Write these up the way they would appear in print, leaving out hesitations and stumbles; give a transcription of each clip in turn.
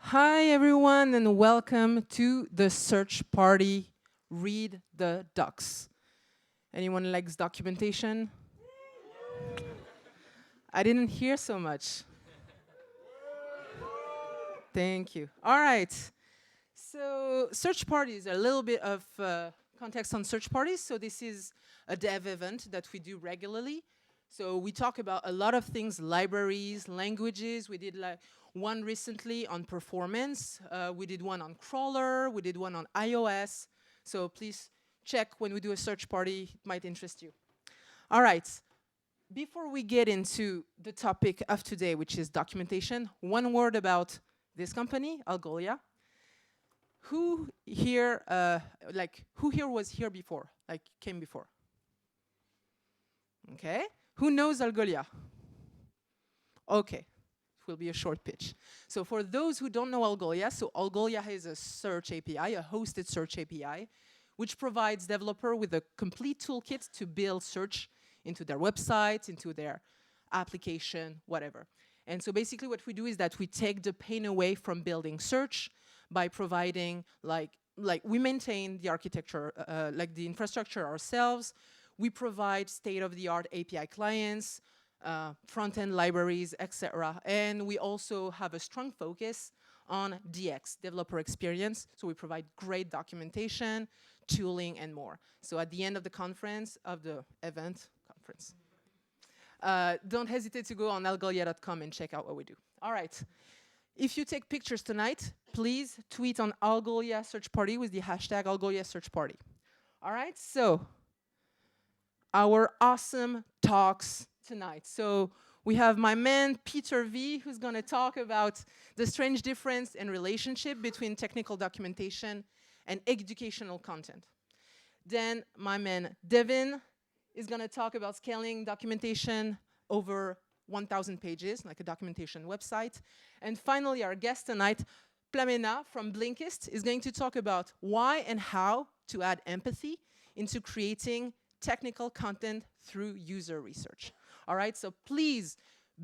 Hi, everyone, and welcome to the search party. Read the docs. Anyone likes documentation? I didn't hear so much. Thank you. All right. So, search parties, a little bit of context on search parties. So, this is a dev event that we do regularly. So, we talk about a lot of things, libraries, languages. We did like one recently on performance. We did one on crawler. We did one on iOS. So, please check when we do a search party. It might interest you. All right. Before we get into the topic of today, which is documentation, one word about this company, Algolia. Who here was here before, like came before? Okay. Who knows Algolia? Okay. It will be a short pitch. So for those who don't know Algolia, so Algolia is a search API, a hosted search API, which provides developer with a complete toolkit to build search into their website, into their application, whatever. And so basically what we do is that we take the pain away from building search by providing like we maintain the architecture, like the infrastructure ourselves. We provide state-of-the-art API clients, front-end libraries, etc. And we also have a strong focus on DX, developer experience. So we provide great documentation, tooling, and more. So at the end of the conference, of the event, don't hesitate to go on algolia.com and check out what we do. All right. If you take pictures tonight, please tweet on Algolia Search Party with the hashtag Algolia Search Party. All right, so our awesome talks tonight. So we have my man, Peter V, who's gonna talk about the strange difference and relationship between technical documentation and educational content. Then my man, Devin, is gonna talk about scaling documentation over 1,000 pages, like a documentation website. And finally, our guest tonight, Plamena from Blinkist, is going to talk about why and how to add empathy into creating technical content through user research. All right, so please,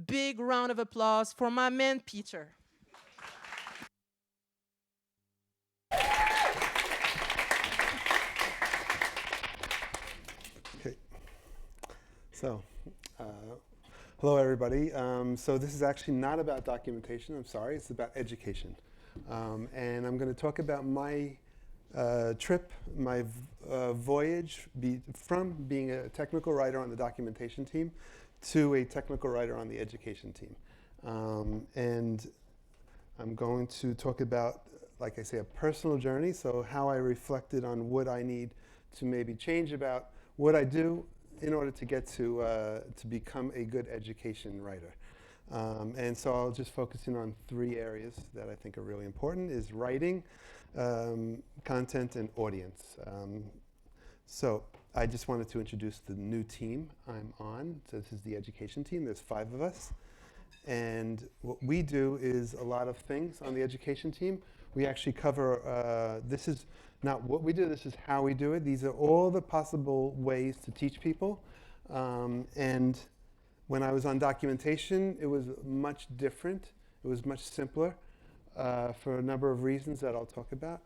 big round of applause for my man, Peter. Okay. So, uh, hello everybody. So this is actually not about documentation, I'm sorry, it's about education. And I'm going to talk about my trip, my voyage from being a technical writer on the documentation team to a technical writer on the education team. And I'm going to talk about, like I say, a personal journey, so how I reflected on what I need to maybe change about what I do in order to get to become a good education writer. And so I'll just focus in on three areas that I think are really important, is writing, content, and audience. So I just wanted to introduce the new team I'm on. So this is the education team. There's 5 of us. And what we do is a lot of things on the education team. We actually cover, this is not what we do, this is how we do it. These are all the possible ways to teach people. And when I was on documentation, it was much different. It was much simpler for a number of reasons that I'll talk about.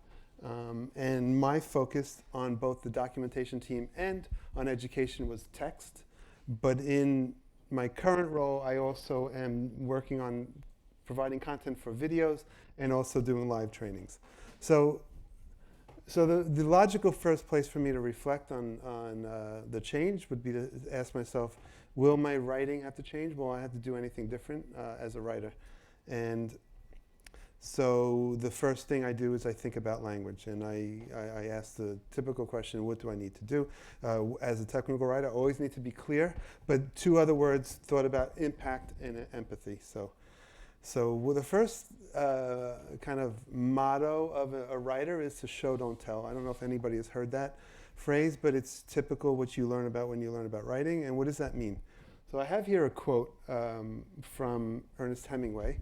And my focus on both the documentation team and on education was text. But in my current role, I also am working on providing content for videos and also doing live trainings. So the logical first place for me to reflect on the change would be to ask myself, will my writing have to change? Will I have to do anything different as a writer? And so the first thing I do is I think about language, and I ask the typical question, what do I need to do? As a technical writer, I always need to be clear, but 2 other words thought about: impact and empathy. So well, the first kind of motto of a writer is to show, don't tell. I don't know if anybody has heard that phrase, but it's typical what you learn about when you learn about writing. And what does that mean? So I have here a quote from Ernest Hemingway,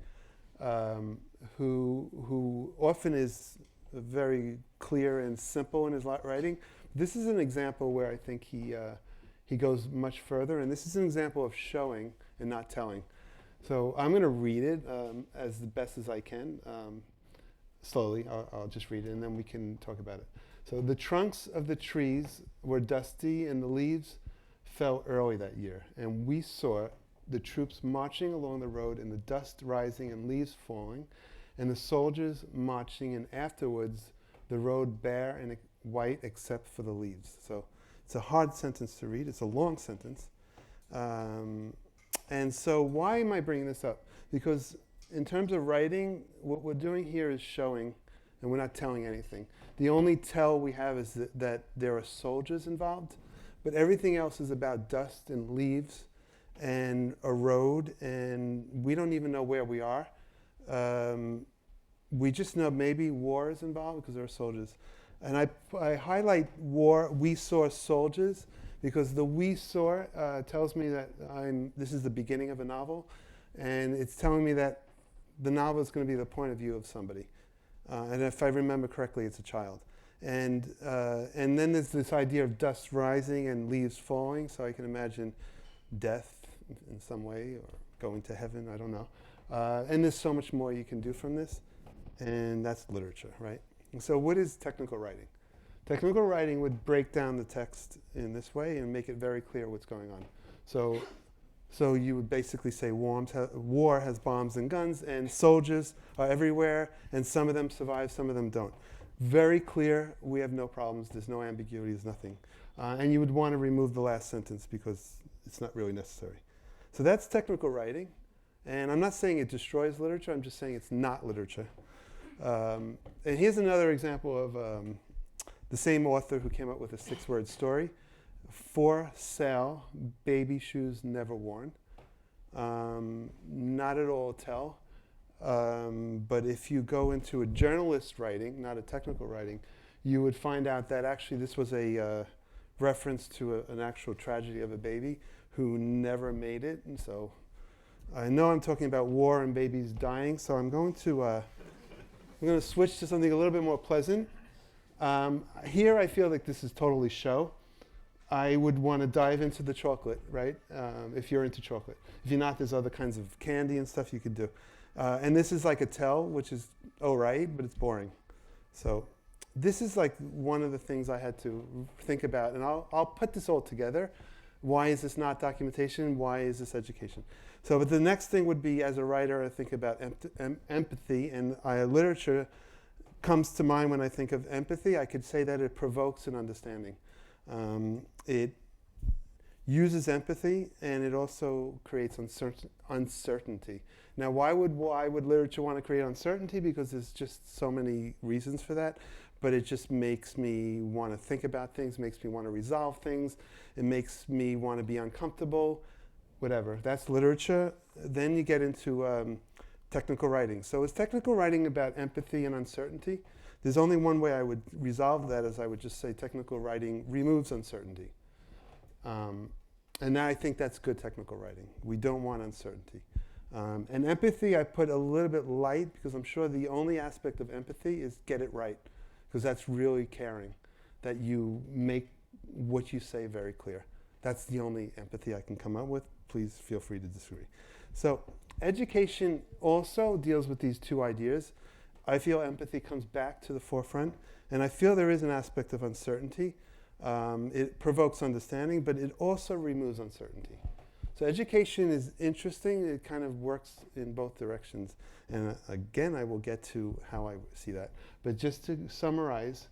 who often is very clear and simple in his writing. This is an example where I think he goes much further, and this is an example of showing and not telling. So I'm going to read it as the best as I can. slowly. I'll just read it and then we can talk about it. So the trunks of the trees were dusty and the leaves fell early that year. And we saw the troops marching along the road and the dust rising and leaves falling and the soldiers marching, and afterwards the road bare and white except for the leaves. So it's a hard sentence to read. It's a long sentence. And so why am I bringing this up? Because in terms of writing, what we're doing here is showing, and we're not telling anything. The only tell we have is that there are soldiers involved, but everything else is about dust and leaves and a road, and we don't even know where we are. We just know maybe war is involved because there are soldiers. And I highlight war, we saw soldiers, because the we saw tells me that this is the beginning of a novel, and it's telling me that the novel is going to be the point of view of somebody. And if I remember correctly, it's a child. And then there's this idea of dust rising and leaves falling, so I can imagine death in some way, or going to heaven, I don't know. And there's so much more you can do from this, and that's literature, right? And so what is technical writing? Technical writing would break down the text in this way and make it very clear what's going on. So you would basically say war has bombs and guns, and soldiers are everywhere, and some of them survive, some of them don't. Very clear, we have no problems, there's no ambiguity, there's nothing. And you would want to remove the last sentence because it's not really necessary. So that's technical writing. And I'm not saying it destroys literature, I'm just saying it's not literature. And here's another example of the same author who came up with a 6-word story. For sale, baby shoes never worn. Not at all tell. But if you go into a journalist writing, not a technical writing, you would find out that actually this was a reference to an actual tragedy of a baby who never made it. And so I know I'm talking about war and babies dying, so I'm going to switch to something a little bit more pleasant. Here I feel like this is totally show. I would want to dive into the chocolate, right? If you're into chocolate. If you're not, there's other kinds of candy and stuff you could do. And this is like a tell, which is all right, but it's boring. So this is like one of the things I had to think about, and I'll put this all together. Why is this not documentation? Why is this education? So, but the next thing would be, as a writer, I think about empathy, and literature comes to mind when I think of empathy. I could say that it provokes an understanding. It uses empathy, and it also creates uncertainty. Now, why would literature want to create uncertainty? Because there's just so many reasons for that. But it just makes me want to think about things, makes me want to resolve things. It makes me want to be uncomfortable, whatever. That's literature. Then you get into technical writing. So is technical writing about empathy and uncertainty? There's only one way I would resolve that, is I would just say technical writing removes uncertainty. And I think that's good technical writing. We don't want uncertainty. And empathy I put a little bit light, because I'm sure the only aspect of empathy is get it right. Because that's really caring, that you make what you say very clear. That's the only empathy I can come up with. Please feel free to disagree. So education also deals with these two ideas. I feel empathy comes back to the forefront, and I feel there is an aspect of uncertainty. It provokes understanding, but it also removes uncertainty. So education is interesting. It kind of works in both directions. And again, I will get to how I see that. But just to summarize,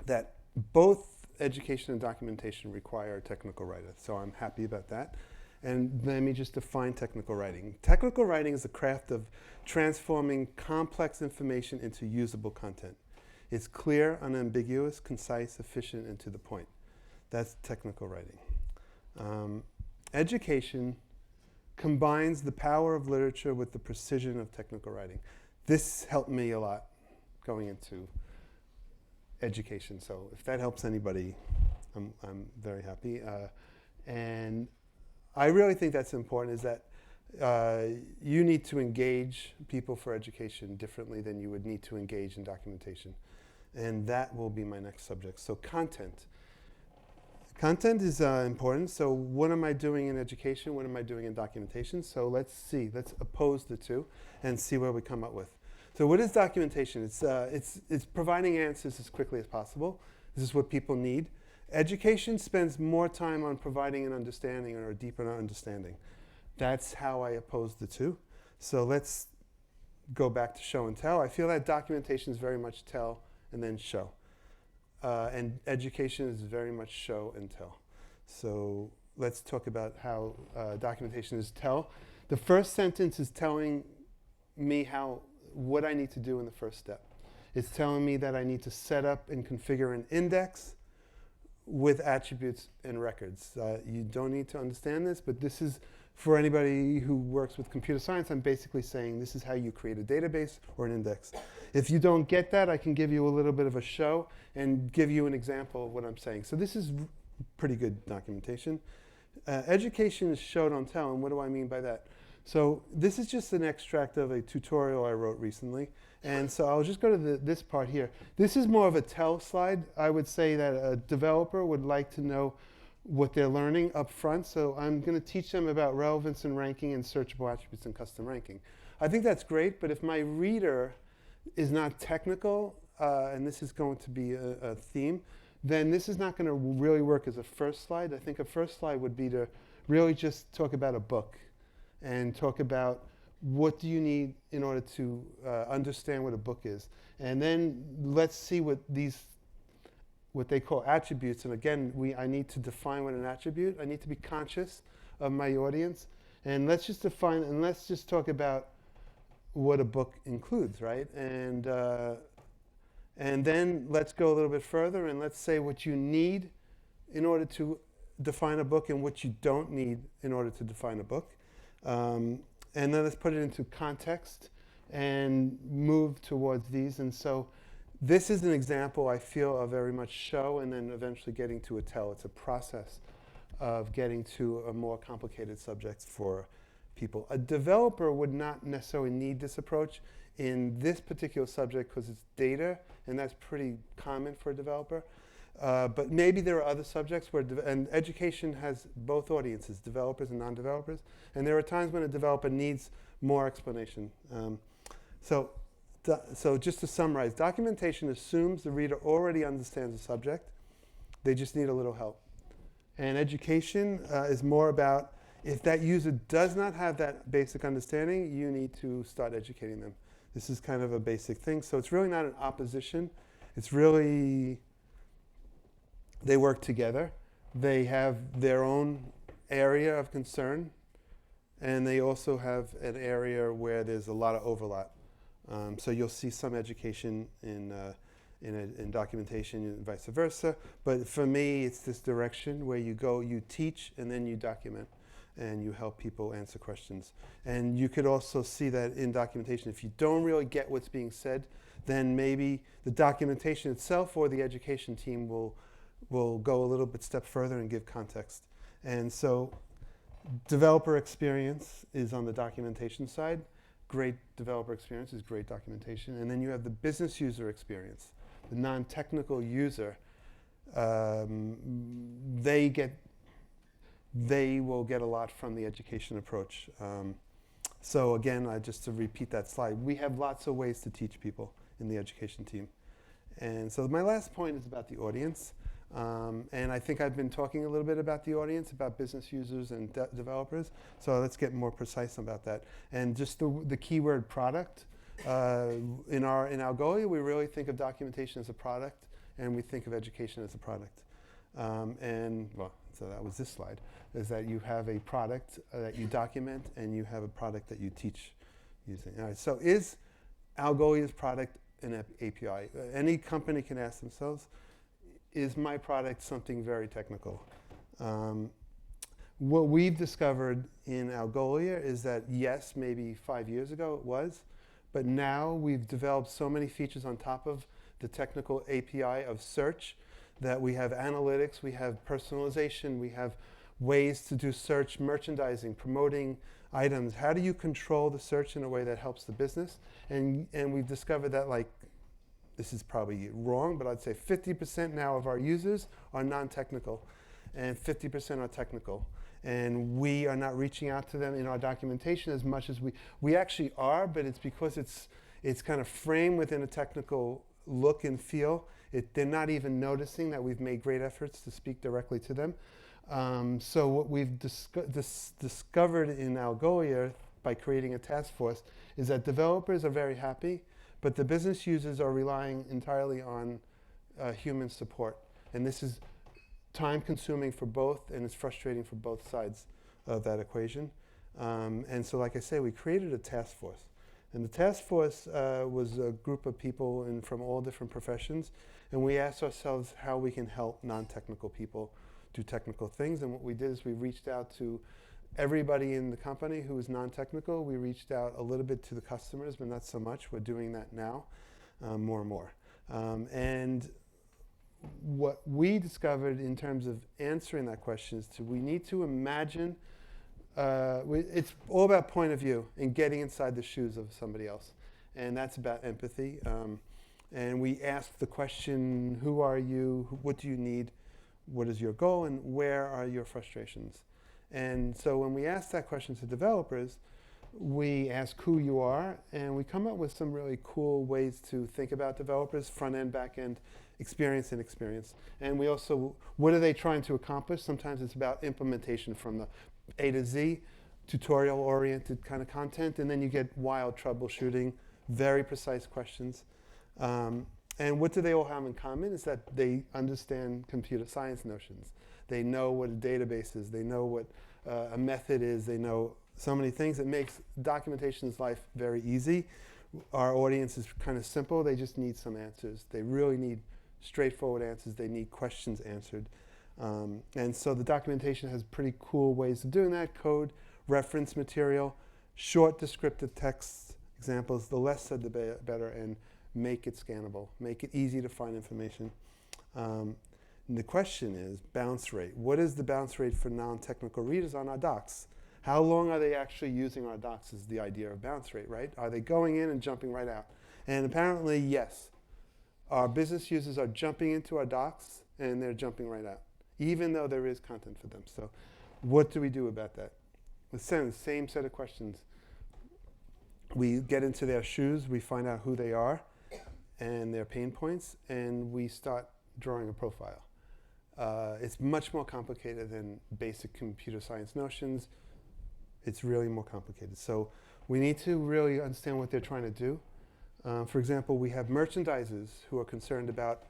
that both education and documentation require a technical writer. So I'm happy about that. And let me just define technical writing. Technical writing is the craft of transforming complex information into usable content. It's clear, unambiguous, concise, efficient, and to the point. That's technical writing. Education combines the power of literature with the precision of technical writing. This helped me a lot going into education. So if that helps anybody, I'm very happy. And I really think that's important, is that you need to engage people for education differently than you would need to engage in documentation. And that will be my next subject. So content. Content is important. So what am I doing in education? What am I doing in documentation? So let's oppose the two and see where we come up with. So what is documentation? It's providing answers as quickly as possible. This is what people need. Education spends more time on providing an understanding or a deeper understanding. That's how I oppose the two. So let's go back to show and tell. I feel that documentation is very much tell and then show. And education is very much show and tell. So let's talk about how documentation is tell. The first sentence is telling me what I need to do in the first step. It's telling me that I need to set up and configure an index with attributes and records. You don't need to understand this, but this is for anybody who works with computer science. I'm basically saying this is how you create a database or an index. If you don't get that, I can give you a little bit of a show and give you an example of what I'm saying. So this is pretty good documentation. Education is show, don't tell, and what do I mean by that? So this is just an extract of a tutorial I wrote recently. And so I'll just go to this part here. This is more of a tell slide. I would say that a developer would like to know what they're learning up front. So I'm going to teach them about relevance and ranking and searchable attributes and custom ranking. I think that's great, but if my reader is not technical, and this is going to be a theme, then this is not going to really work as a first slide. I think a first slide would be to really just talk about a book and talk about what do you need in order to understand what a book is. And then let's see what they call attributes. And again, I need to define what an attribute. I need to be conscious of my audience. And let's just define, and let's just talk about what a book includes, right? And then let's go a little bit further and let's say what you need in order to define a book and what you don't need in order to define a book. And then let's put it into context and move towards these. And so this is an example, I feel, of very much show and then eventually getting to a tell. It's a process of getting to a more complicated subject for people. A developer would not necessarily need this approach in this particular subject because it's data, and that's pretty common for a developer. But maybe there are other subjects where, and education has both audiences, developers and non-developers, and there are times when a developer needs more explanation. So just to summarize, documentation assumes the reader already understands the subject. They just need a little help. And education is more about if that user does not have that basic understanding, you need to start educating them. This is kind of a basic thing. So it's really not an opposition. It's really, they work together. They have their own area of concern, and they also have an area where there's a lot of overlap. So you'll see some education in documentation and vice versa. But for me, it's this direction where you go, you teach, and then you document, and you help people answer questions. And you could also see that in documentation. If you don't really get what's being said, then maybe the documentation itself or the education team will go a little bit step further and give context. And so developer experience is on the documentation side. Great developer experience is great documentation. And then you have the business user experience, the non-technical user. They will get a lot from the education approach. So again, just to repeat that slide, we have lots of ways to teach people in the education team. And so my last point is about the audience. And I think I've been talking a little bit about the audience, about business users and developers. So let's get more precise about that. And just the keyword product. In Algolia, we really think of documentation as a product, and we think of education as a product. So that was this slide, is that you have a product that you document, and you have a product that you teach using. All right, so is Algolia's product an API? Any company can ask themselves, is my product something very technical? What we've discovered in Algolia is that yes, maybe 5 years ago it was, but now we've developed so many features on top of the technical API of search that we have analytics, we have personalization, we have ways to do search, merchandising, promoting items. How do you control the search in a way that helps the business? And we've discovered that, like, this is probably wrong, but I'd say 50% now of our users are non-technical and 50% are technical. And we are not reaching out to them in our documentation as much as we actually are, but it's because It's kind of framed within a technical look and feel. They're not even noticing that we've made great efforts to speak directly to them. So what we've discovered in Algolia by creating a task force is that developers are very happy, but the business users are relying entirely on human support. And this is time consuming for both, and it's frustrating for both sides of that equation. And so, like I say, we created a task force. And the task force was a group of people from all different professions. And we asked ourselves how we can help non-technical people do technical things. And what we did is we reached out to everybody in the company who was non-technical. We reached out a little bit to the customers, but not so much. We're doing that now more and more. And what we discovered in terms of answering that question is we need to imagine, it's all about point of view and getting inside the shoes of somebody else. And that's about empathy. And we ask the question, who are you? What do you need? What is your goal? And where are your frustrations? And so when we ask that question to developers, we ask who you are, and we come up with some really cool ways to think about developers, front end, back end, experience and experience. And we also, what are they trying to accomplish? Sometimes it's about implementation from the A to Z, tutorial-oriented kind of content, and then you get wild troubleshooting, very precise questions. And what do they all have in common is that they understand computer science notions. They know what a database is. They know what a method is. They know so many things. It makes documentation's life very easy. Our audience is kind of simple. They just need some answers. They really need straightforward answers. They need questions answered. And so the documentation has pretty cool ways of doing that. Code, reference material, short descriptive text examples. The less said, the better, and make it scannable. Make it easy to find information. And the question is bounce rate. What is the bounce rate for non-technical readers on our docs? How long are they actually using our docs is the idea of bounce rate, right? Are they going in and jumping right out? And apparently, yes. Our business users are jumping into our docs and they're jumping right out, even though there is content for them. So what do we do about that? The same set of questions. We get into their shoes, we find out who they are and their pain points, and we start drawing a profile. It's much more complicated than basic computer science notions. It's really more complicated. So we need to really understand what they're trying to do. For example, we have merchandisers who are concerned about,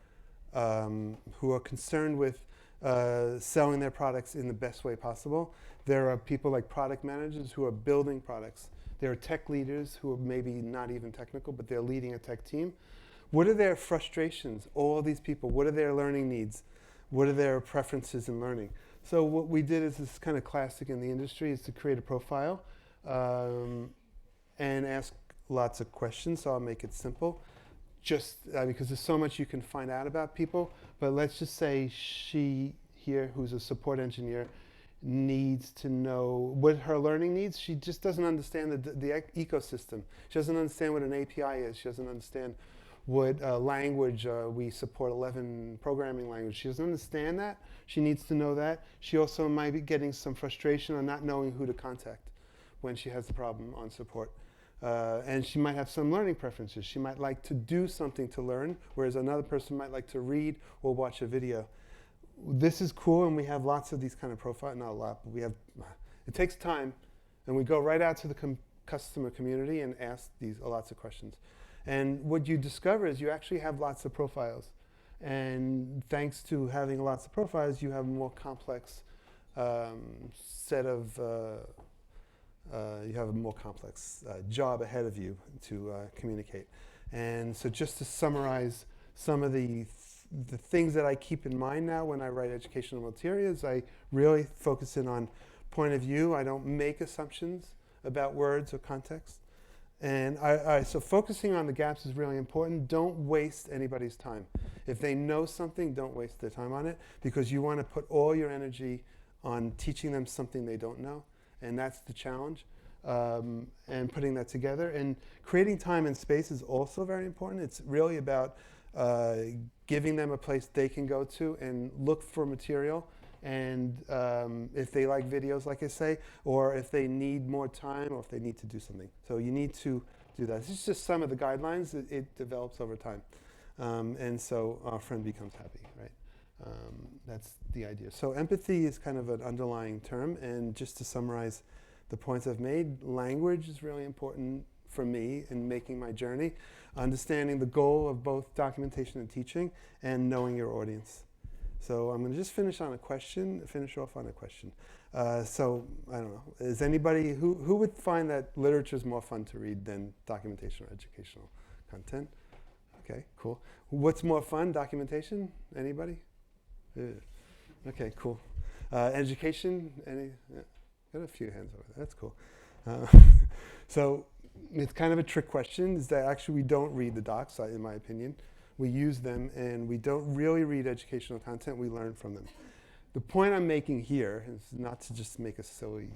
with selling their products in the best way possible. There are people like product managers who are building products. There are tech leaders who are maybe not even technical, but they're leading a tech team. What are their frustrations? All these people, what are their learning needs? What are their preferences in learning? So what we did is this kind of classic in the industry is to create a profile and ask lots of questions. So I'll make it simple, just because there's so much you can find out about people. But let's just say she here, who's a support engineer, needs to know what her learning needs. She just doesn't understand the ecosystem. She doesn't understand what an API is. She doesn't understand what language, we support 11 programming languages. She doesn't understand that. She needs to know that. She also might be getting some frustration on not knowing who to contact when she has a problem on support. And she might have some learning preferences. She might like to do something to learn, whereas another person might like to read or watch a video. This is cool, and we have lots of these kind of profiles. Not a lot, but we have. It takes time, and we go right out to the customer community and ask these lots of questions. And what you discover is you actually have lots of profiles. And thanks to having lots of profiles, you have a more complex set of, you have a more complex job ahead of you to communicate. And so just to summarize some of the things that I keep in mind now when I write educational materials, I really focus in on point of view. I don't make assumptions about words or context. And so focusing on the gaps is really important. Don't waste anybody's time. If they know something, don't waste their time on it, because you want to put all your energy on teaching them something they don't know. And that's the challenge. And putting that together. And creating time and space is also very important. It's really about giving them a place they can go to and look for material. And if they like videos, like I say, or if they need more time, or if they need to do something. So you need to do that. This is just some of the guidelines. It develops over time. And so our friend becomes happy, right? That's the idea. So empathy is kind of an underlying term. And just to summarize the points I've made, language is really important for me in making my journey. Understanding the goal of both documentation and teaching, and knowing your audience. So I'm going to just finish off on a question. So I don't know. Is anybody who would find that literature is more fun to read than documentation or educational content? Okay, cool. What's more fun, documentation? Anybody? Okay, cool. Education? Any? Yeah. Got a few hands over there. That's cool. So it's kind of a trick question. Is that actually we don't read the docs, in my opinion. We use them, and we don't really read educational content. We learn from them. The point I'm making here is not to just make a silly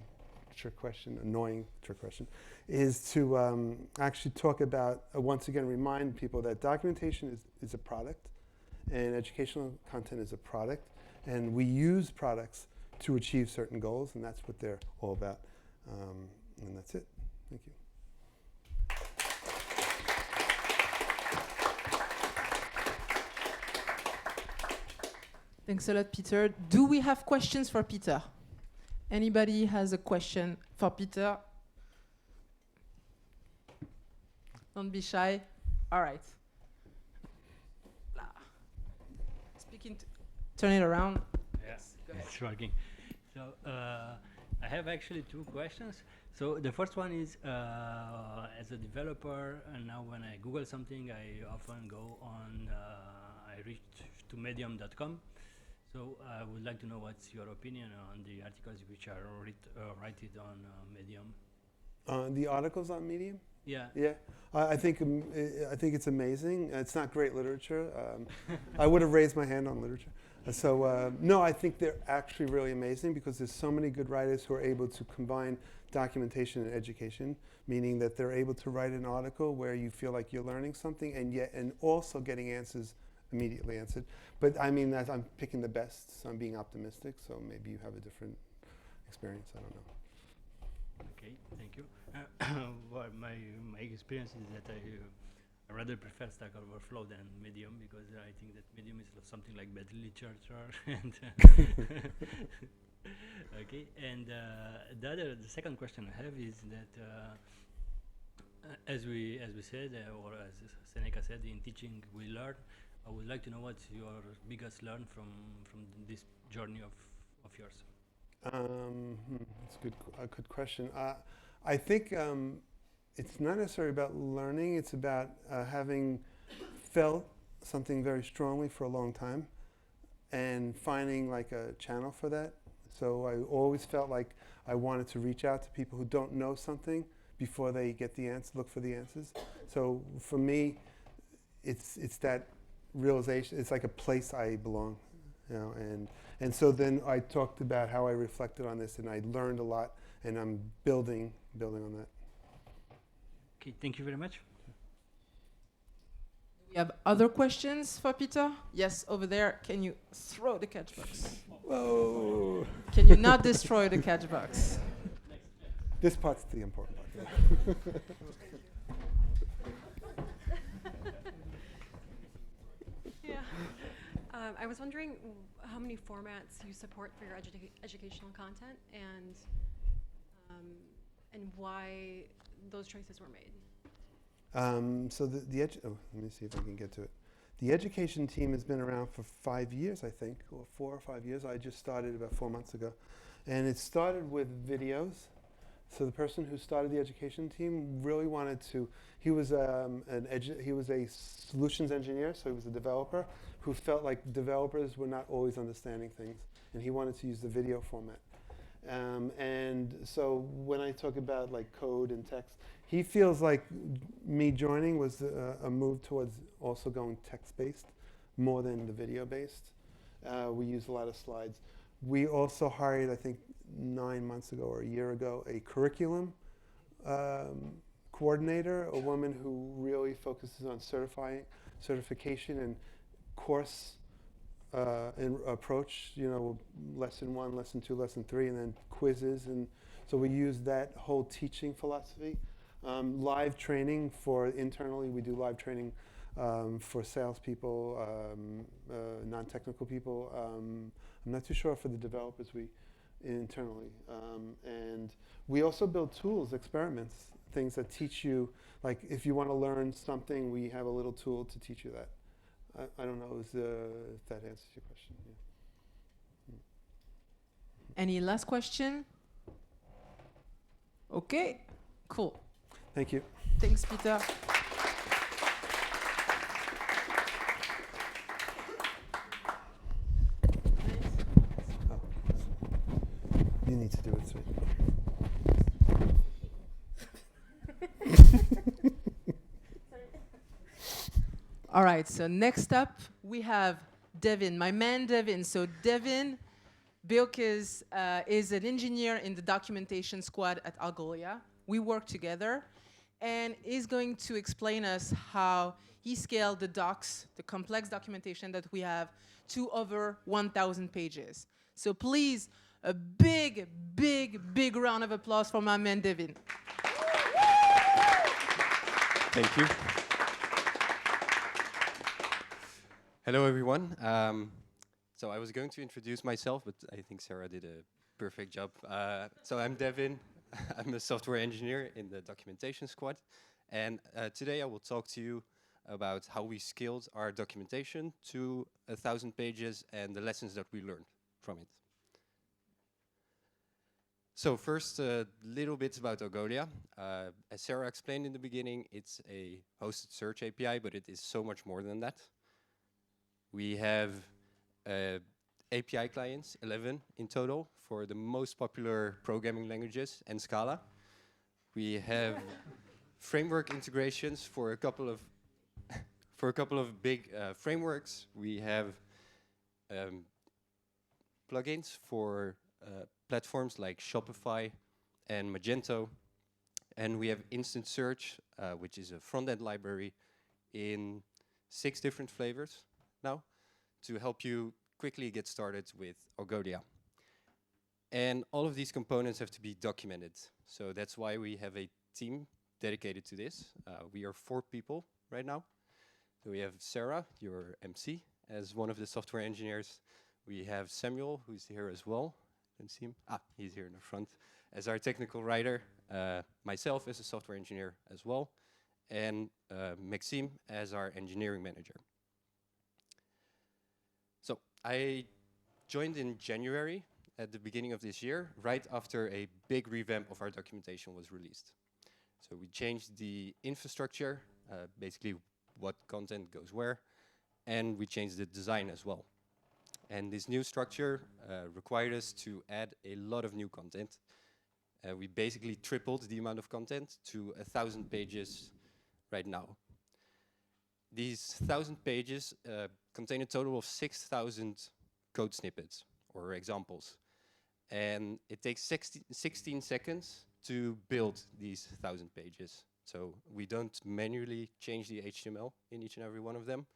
trick question, annoying trick question, is to actually talk about, once again, remind people that documentation is a product, and educational content is a product, and we use products to achieve certain goals, and that's what they're all about. And that's it. Thank you. Thanks a lot, Peter. Do we have questions for Peter? Anybody has a question for Peter? Don't be shy. All right. Speaking to, turn it around. Yeah, Yes, go ahead. it's working. So I have actually two questions. So the first one is, as a developer, and now when I Google something, I often go on, I reach to medium.com. So I would like to know what's your opinion on the articles which are written on Medium. The articles on Medium? Yeah. Yeah, I think it's amazing. It's not great literature. I would have raised my hand on literature. So no, I think they're actually really amazing because there's so many good writers who are able to combine documentation and education, meaning that they're able to write an article where you feel like you're learning something and also getting answers immediately answered. But I mean, I'm picking the best, so I'm being optimistic. So maybe you have a different experience. I don't know. Okay, thank you. Well, my experience is that I rather prefer Stack Overflow than Medium because I think that Medium is something like bad literature. And okay, and the second question I have is that as we said, or as Seneca said, in teaching we learn. I would like to know what's your biggest learn from this journey of yours. That's a good question. I think it's not necessarily about learning. It's about having felt something very strongly for a long time and finding like a channel for that. So I always felt like I wanted to reach out to people who don't know something before they get the answer, look for the answers. So for me, it's that realization. It's like a place I belong, you know. And so then I talked about how I reflected on this, and I learned a lot, and I'm building on that. Okay, thank you very much. We have other questions for Peter? Yes, over there. Can you throw the catch box? Whoa! Can you not destroy the catch box? This part's the important part. Yeah. I was wondering how many formats you support for your educational content and why those choices were made. So let me see if I can get to it. The education team has been around for 5 years, I think, or 4 or 5 years. I just started about 4 months ago. And it started with videos. So the person who started the education team really wanted to, he was a solutions engineer, so he was a developer who felt like developers were not always understanding things. And he wanted to use the video format. And so when I talk about like code and text, he feels like me joining was a move towards also going text-based more than the video-based. We use a lot of slides. We also hired, I think, 9 months ago or a year ago, a curriculum coordinator, a woman who really focuses on certification and course approach, you know, lesson 1, lesson 2, lesson 3, and then quizzes. And so we use that whole teaching philosophy. Live training for internally, we do live training for salespeople, non-technical people. I'm not too sure for the developers we internally. And we also build tools, experiments, things that teach you, like if you want to learn something, we have a little tool to teach you that. I don't know if that answers your question. Yeah. Any last question? Okay, cool. Thank you. Thanks, Peter. Oh. You need to do it, sweet. All right, so next up we have Devin, my man Devin. So Devin Bilkis is an engineer in the documentation squad at Algolia. We work together, and he's going to explain us how he scaled the docs, the complex documentation that we have, to over 1,000 pages. So please, a big, big, big round of applause for my man Devin. Thank you. Hello, everyone. So I was going to introduce myself, but I think Sarah did a perfect job. So I'm Devin. I'm a software engineer in the documentation squad. And today I will talk to you about how we scaled our documentation to 1,000 pages and the lessons that we learned from it. So first, a little bit about Algolia. As Sarah explained in the beginning, it's a hosted search API, but it is so much more than that. We have API clients, 11 in total, for the most popular programming languages and Scala. We have framework integrations for a couple of big frameworks. We have plugins for platforms like Shopify and Magento. And we have Instant Search, which is a front-end library in 6 different flavors now to help you quickly get started with Algolia. And all of these components have to be documented. So that's why we have a team dedicated to this. We are 4 people right now. So we have Sarah, your MC, as one of the software engineers. We have Samuel, who's here as well. Can see him? Ah, he's here in the front. As our technical writer, myself as a software engineer as well, and Maxime as our engineering manager. So I joined in January at the beginning of this year, right after a big revamp of our documentation was released. So we changed the infrastructure, basically what content goes where, and we changed the design as well. And this new structure required us to add a lot of new content. We basically tripled the amount of content to 1,000 pages right now. These 1,000 pages contain a total of 6,000 code snippets or examples. And it takes 16 seconds to build these 1,000 pages. So we don't manually change the HTML in each and every one of them.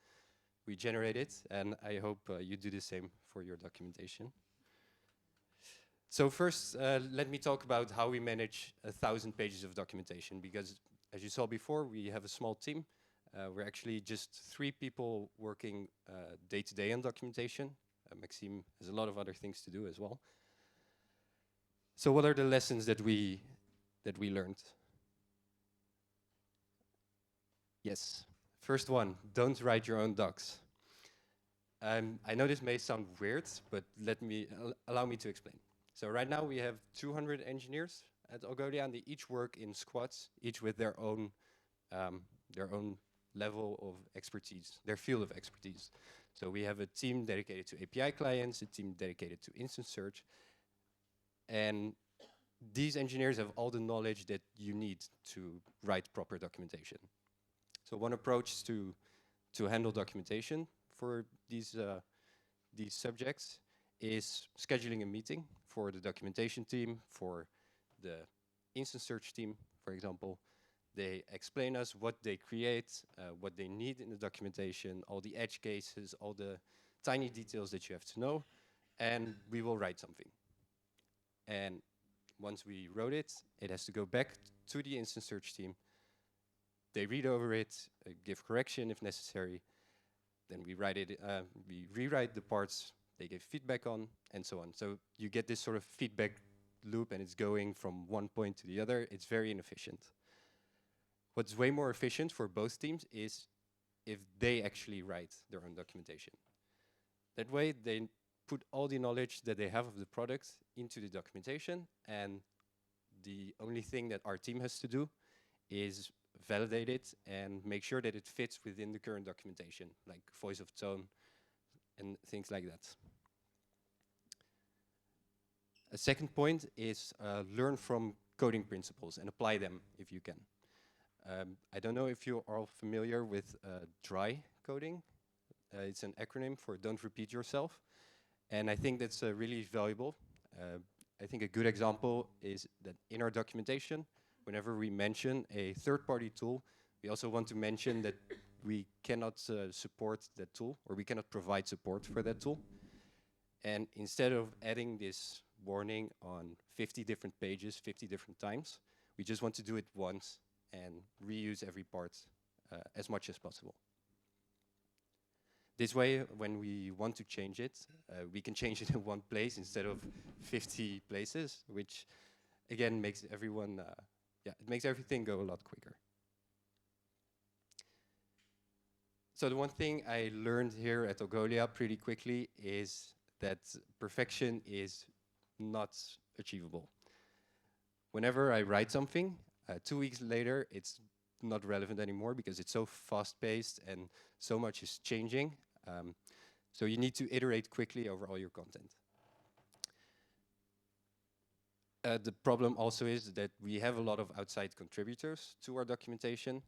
We generate it, and I hope you do the same for your documentation. So first, let me talk about how we manage 1,000 pages of documentation, because as you saw before, we have a small team. We're actually just 3 people working day-to-day on documentation. Maxime has a lot of other things to do as well. So what are the lessons that we learned? Yes. First one, don't write your own docs. I know this may sound weird, but allow me to explain. So right now we have 200 engineers at Algolia, and they each work in squads, each with their own level of expertise, their field of expertise. So we have a team dedicated to API clients, a team dedicated to instant search, and these engineers have all the knowledge that you need to write proper documentation. So one approach to handle documentation for these subjects is scheduling a meeting for the documentation team, for the instant search team, for example. They explain us what they create, what they need in the documentation, all the edge cases, all the tiny details that you have to know, and we will write something. And once we wrote it, it has to go back to the instance search team. They read over it, give correction if necessary. Then we write it. We rewrite the parts they give feedback on, and so on. So you get this sort of feedback loop, and it's going from one point to the other. It's very inefficient. What's way more efficient for both teams is if they actually write their own documentation. That way, they put all the knowledge that they have of the product into the documentation, and the only thing that our team has to do is validate it and make sure that it fits within the current documentation, like voice of tone and things like that. A second point is learn from coding principles and apply them if you can. I don't know if you're all familiar with DRY coding. It's an acronym for Don't Repeat Yourself. And I think that's really valuable. I think a good example is that in our documentation, whenever we mention a third-party tool, we also want to mention that we cannot support that tool, or we cannot provide support for that tool. And instead of adding this warning on 50 different pages, 50 different times, we just want to do it once and reuse every part as much as possible. This way, when we want to change it, we can change it in one place instead of 50 places, which again makes everyone, it makes everything go a lot quicker. So the one thing I learned here at Algolia pretty quickly is that perfection is not achievable. Whenever I write something, 2 weeks later, it's not relevant anymore because it's so fast-paced and so much is changing. So you need to iterate quickly over all your content. The problem also is that we have a lot of outside contributors to our documentation,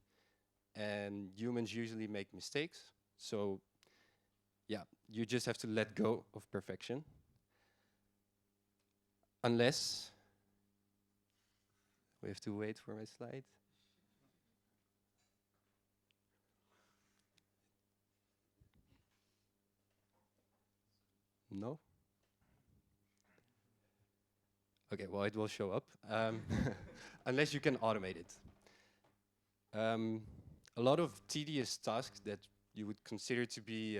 and humans usually make mistakes. So yeah, you just have to let go of perfection. Unless, we have to wait for my slide. No? Okay, well, it will show up. Unless you can automate it. A lot of tedious tasks that you would consider to be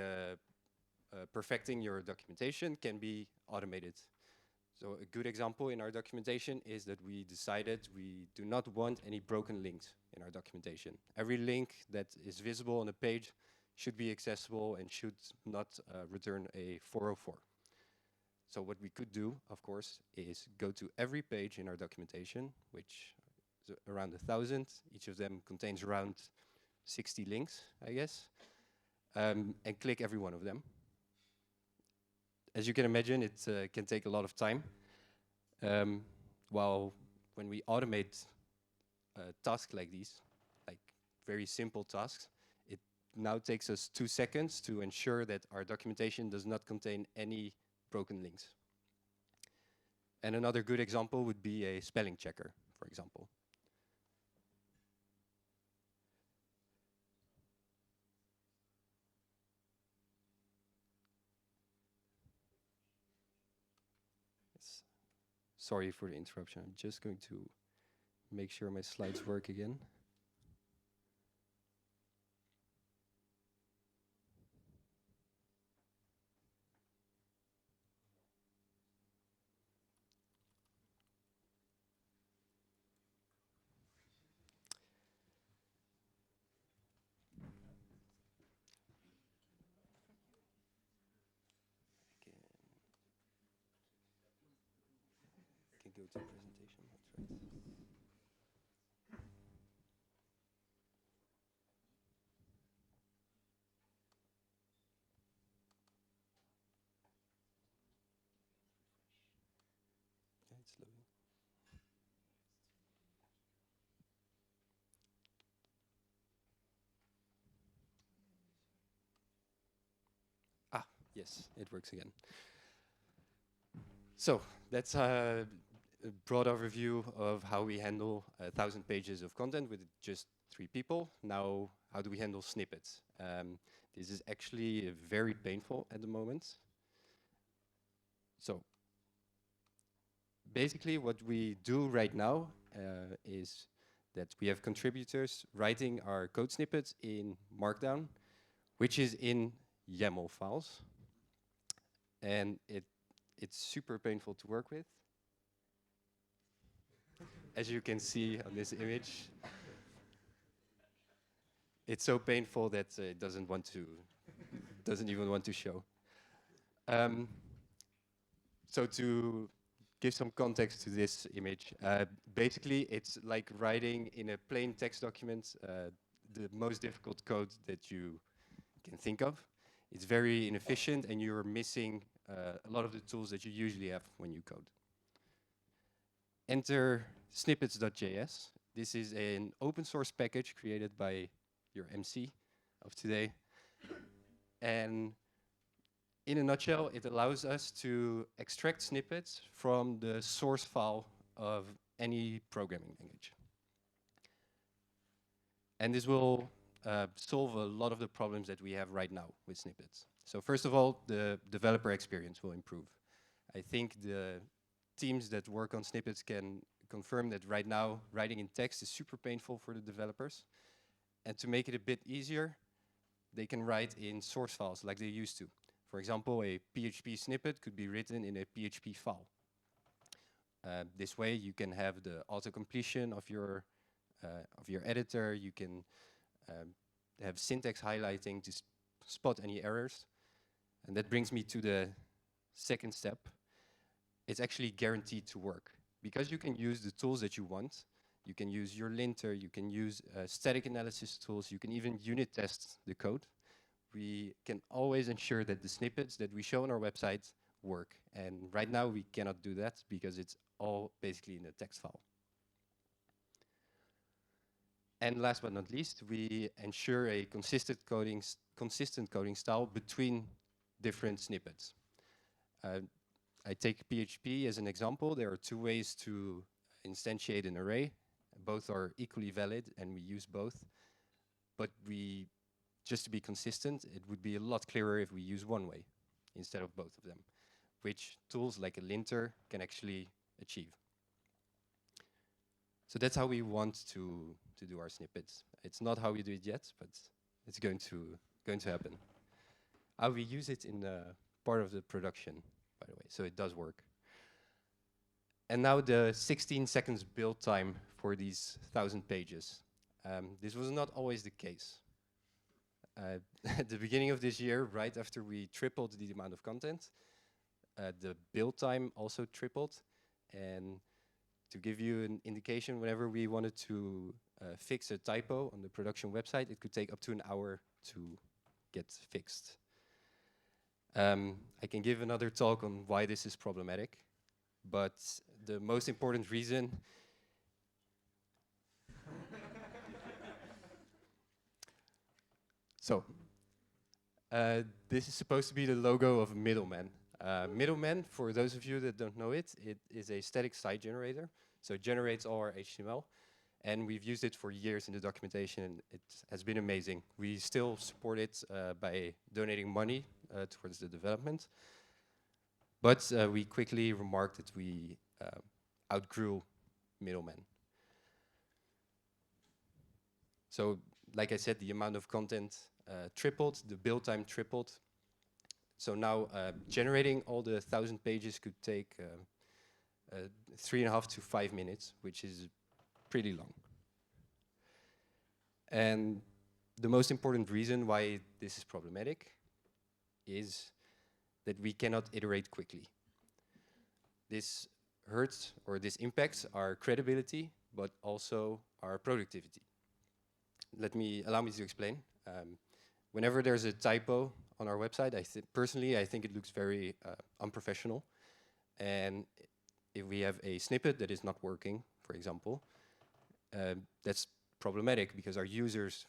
perfecting your documentation can be automated. So a good example in our documentation is that we decided we do not want any broken links in our documentation. Every link that is visible on a page should be accessible and should not return a 404. So what we could do, of course, is go to every page in our documentation, which is around 1,000. Each of them contains around 60 links, I guess, and click every one of them. As you can imagine, it can take a lot of time. While when we automate tasks like these, like very simple tasks, it now takes us 2 seconds to ensure that our documentation does not contain any broken links. And another good example would be a spelling checker, for example. Sorry for the interruption. I'm just going to make sure my slides work again. Can go to presentation, that's right. Yeah, it's loading. Ah, yes, it works again. So that's a broad overview of how we handle 1,000 pages of content with just 3 people. Now, how do we handle snippets? This is actually very painful at the moment. So basically what we do right now is that we have contributors writing our code snippets in Markdown, which is in YAML files. And it's super painful to work with. As you can see on this image, it's so painful that it doesn't even want to show. So to give some context to this image, basically it's like writing in a plain text document the most difficult code that you can think of. It's very inefficient, and you're missing a lot of the tools that you usually have when you code. Enter snippets.js. This is an open source package created by your MC of today. And in a nutshell, it allows us to extract snippets from the source file of any programming language. And this will solve a lot of the problems that we have right now with snippets. So first of all, the developer experience will improve. I think the teams that work on snippets can confirm that right now, writing in text is super painful for the developers. And to make it a bit easier, they can write in source files like they used to. For example, a PHP snippet could be written in a PHP file. This way, you can have the auto-completion of your editor. You can have syntax highlighting to spot any errors. And that brings me to the second step. It's actually guaranteed to work. Because you can use the tools that you want, you can use your linter, you can use static analysis tools, you can even unit test the code. We can always ensure that the snippets that we show on our website work. And right now we cannot do that because it's all basically in a text file. And last but not least, we ensure a consistent coding style between different snippets. I take PHP as an example. There are two ways to instantiate an array. Both are equally valid, and we use both. But just to be consistent, it would be a lot clearer if we use one way instead of both of them, which tools like a linter can actually achieve. So that's how we want to do our snippets. It's not how we do it yet, but it's going to happen. How we use it in part of the production, by the way, so it does work. And now the 16 seconds build time for these 1,000 pages. This was not always the case. At the beginning of this year, right after we tripled the amount of content, the build time also tripled. And to give you an indication, whenever we wanted to fix a typo on the production website, it could take up to an hour to get fixed. I can give another talk on why this is problematic, but the most important reason So, this is supposed to be the logo of Middleman. Middleman, for those of you that don't know it, it is a static site generator. So it generates all our HTML. And we've used it for years in the documentation, and it has been amazing. We still support it by donating money towards the development. But we quickly remarked that we outgrew Middleman. So, like I said, the amount of content tripled, the build time tripled. So now generating all the 1,000 pages could take 3.5 to 5 minutes, which is pretty long. And the most important reason why this is problematic is that we cannot iterate quickly. This hurts, or this impacts our credibility, but also our productivity. Allow me to explain. Whenever there's a typo on our website, personally, I think it looks very unprofessional. And if we have a snippet that is not working, for example, that's problematic because our users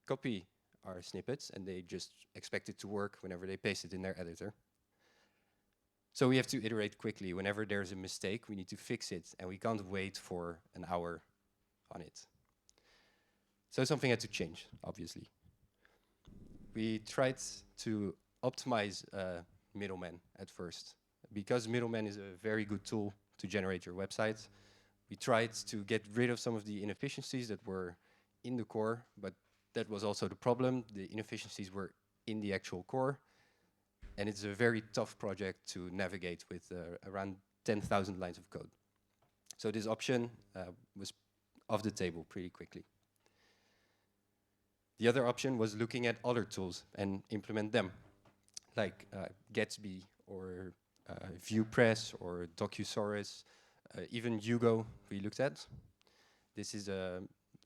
copy our snippets and they just expect it to work whenever they paste it in their editor. So we have to iterate quickly. Whenever there's a mistake, we need to fix it, and we can't wait for an hour on it. So something had to change, obviously. We tried to optimize Middleman at first. Because Middleman is a very good tool to generate your website, We tried to get rid of some of the inefficiencies that were in the core, but that was also the problem. The inefficiencies were in the actual core, and it's a very tough project to navigate with around 10,000 lines of code. So this option was off the table pretty quickly. The other option was looking at other tools and implement them, like Gatsby or ViewPress or Docusaurus, even Hugo we looked at. This is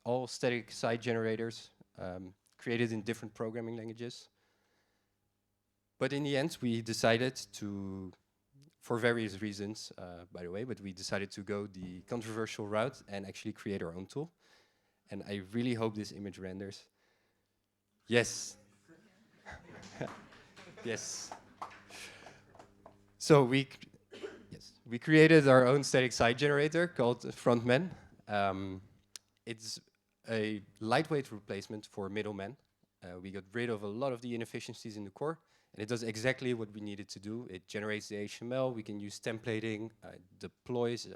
all static site generators created in different programming languages. But in the end, we decided to, for various reasons, by the way, but we decided to go the controversial route and actually create our own tool. And I really hope this image renders. Yes. Yes. So we created our own static site generator called Frontman. It's a lightweight replacement for middleman. We got rid of a lot of the inefficiencies in the core, and it does exactly what we needed to do. It generates the HTML. We can use templating, deploys.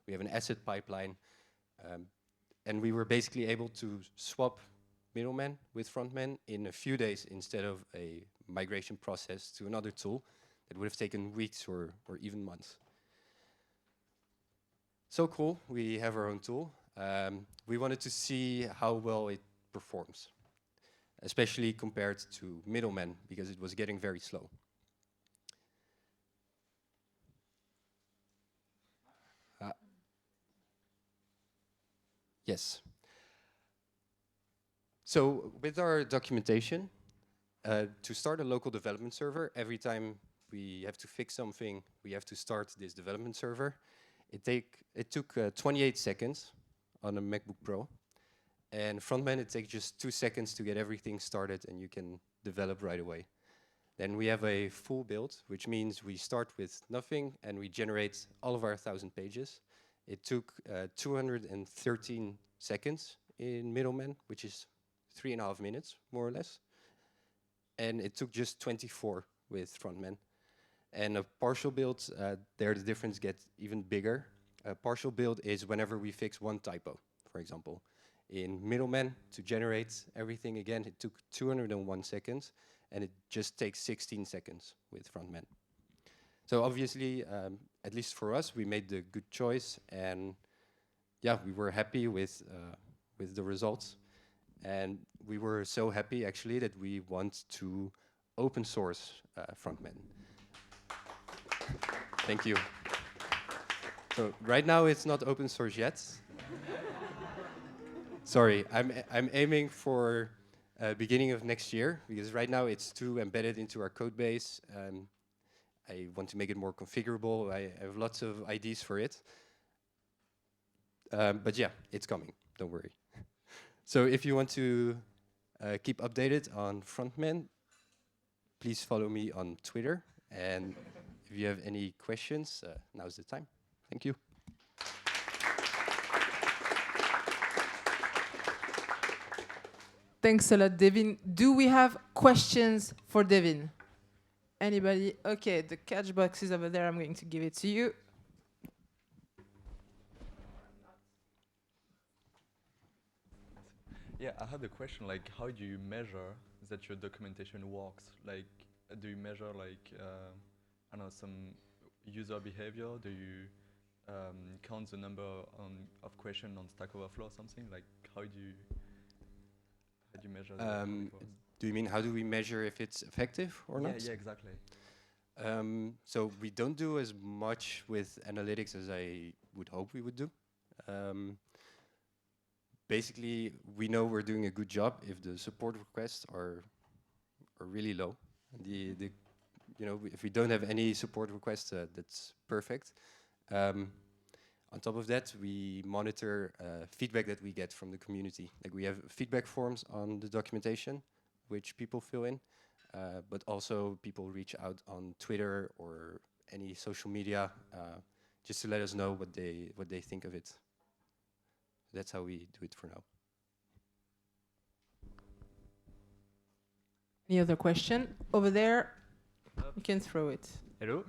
We have an asset pipeline, and we were basically able to swap middleman with frontman in a few days instead of a migration process to another tool that would have taken weeks or even months. So cool, we have our own tool. We wanted to see how well it performs, especially compared to middleman, because it was getting very slow. Yes. So with our documentation, to start a local development server, every time we have to fix something, we have to start this development server. It took 28 seconds on a MacBook Pro. And Frontman, it takes just 2 seconds to get everything started and you can develop right away. Then we have a full build, which means we start with nothing and we generate all of our 1,000 pages. It took 213 seconds in middleman, which is 3.5 minutes, more or less. And it took just 24 with Frontman. And a partial build, there the difference gets even bigger. A partial build is whenever we fix one typo, for example. In middleman, to generate everything again, it took 201 seconds, and it just takes 16 seconds with Frontman. So obviously, at least for us, we made the good choice, and yeah, we were happy with the results. And we were so happy, actually, that we want to open source Frontman. Thank you. So right now, it's not open source yet. Sorry, I'm aiming for beginning of next year, because right now it's too embedded into our code base. I want to make it more configurable. I have lots of ideas for it. But yeah, it's coming, don't worry. So if you want to keep updated on Frontman, please follow me on Twitter. And if you have any questions, now's the time. Thank you. Thanks a lot, Devin. Do we have questions for Devin? Anybody? Okay, the catch box is over there. I'm going to give it to you. Yeah, I had a question, like, how do you measure that your documentation works? Like, do you measure, like, I don't know, some user behavior? Do you count the number of questions on Stack Overflow or something? Like, how do you measure that? Do you mean how do we measure if it's effective or not? Yeah, exactly. So we don't do as much with analytics as I would hope we would do. Basically, we know we're doing a good job if the support requests are really low. If we don't have any support requests, that's perfect. On top of that, we monitor feedback that we get from the community. Like, we have feedback forms on the documentation, which people fill in, but also people reach out on Twitter or any social media just to let us know what they think of it. That's how we do it for now. Any other question? Over there, you can throw it. Hello.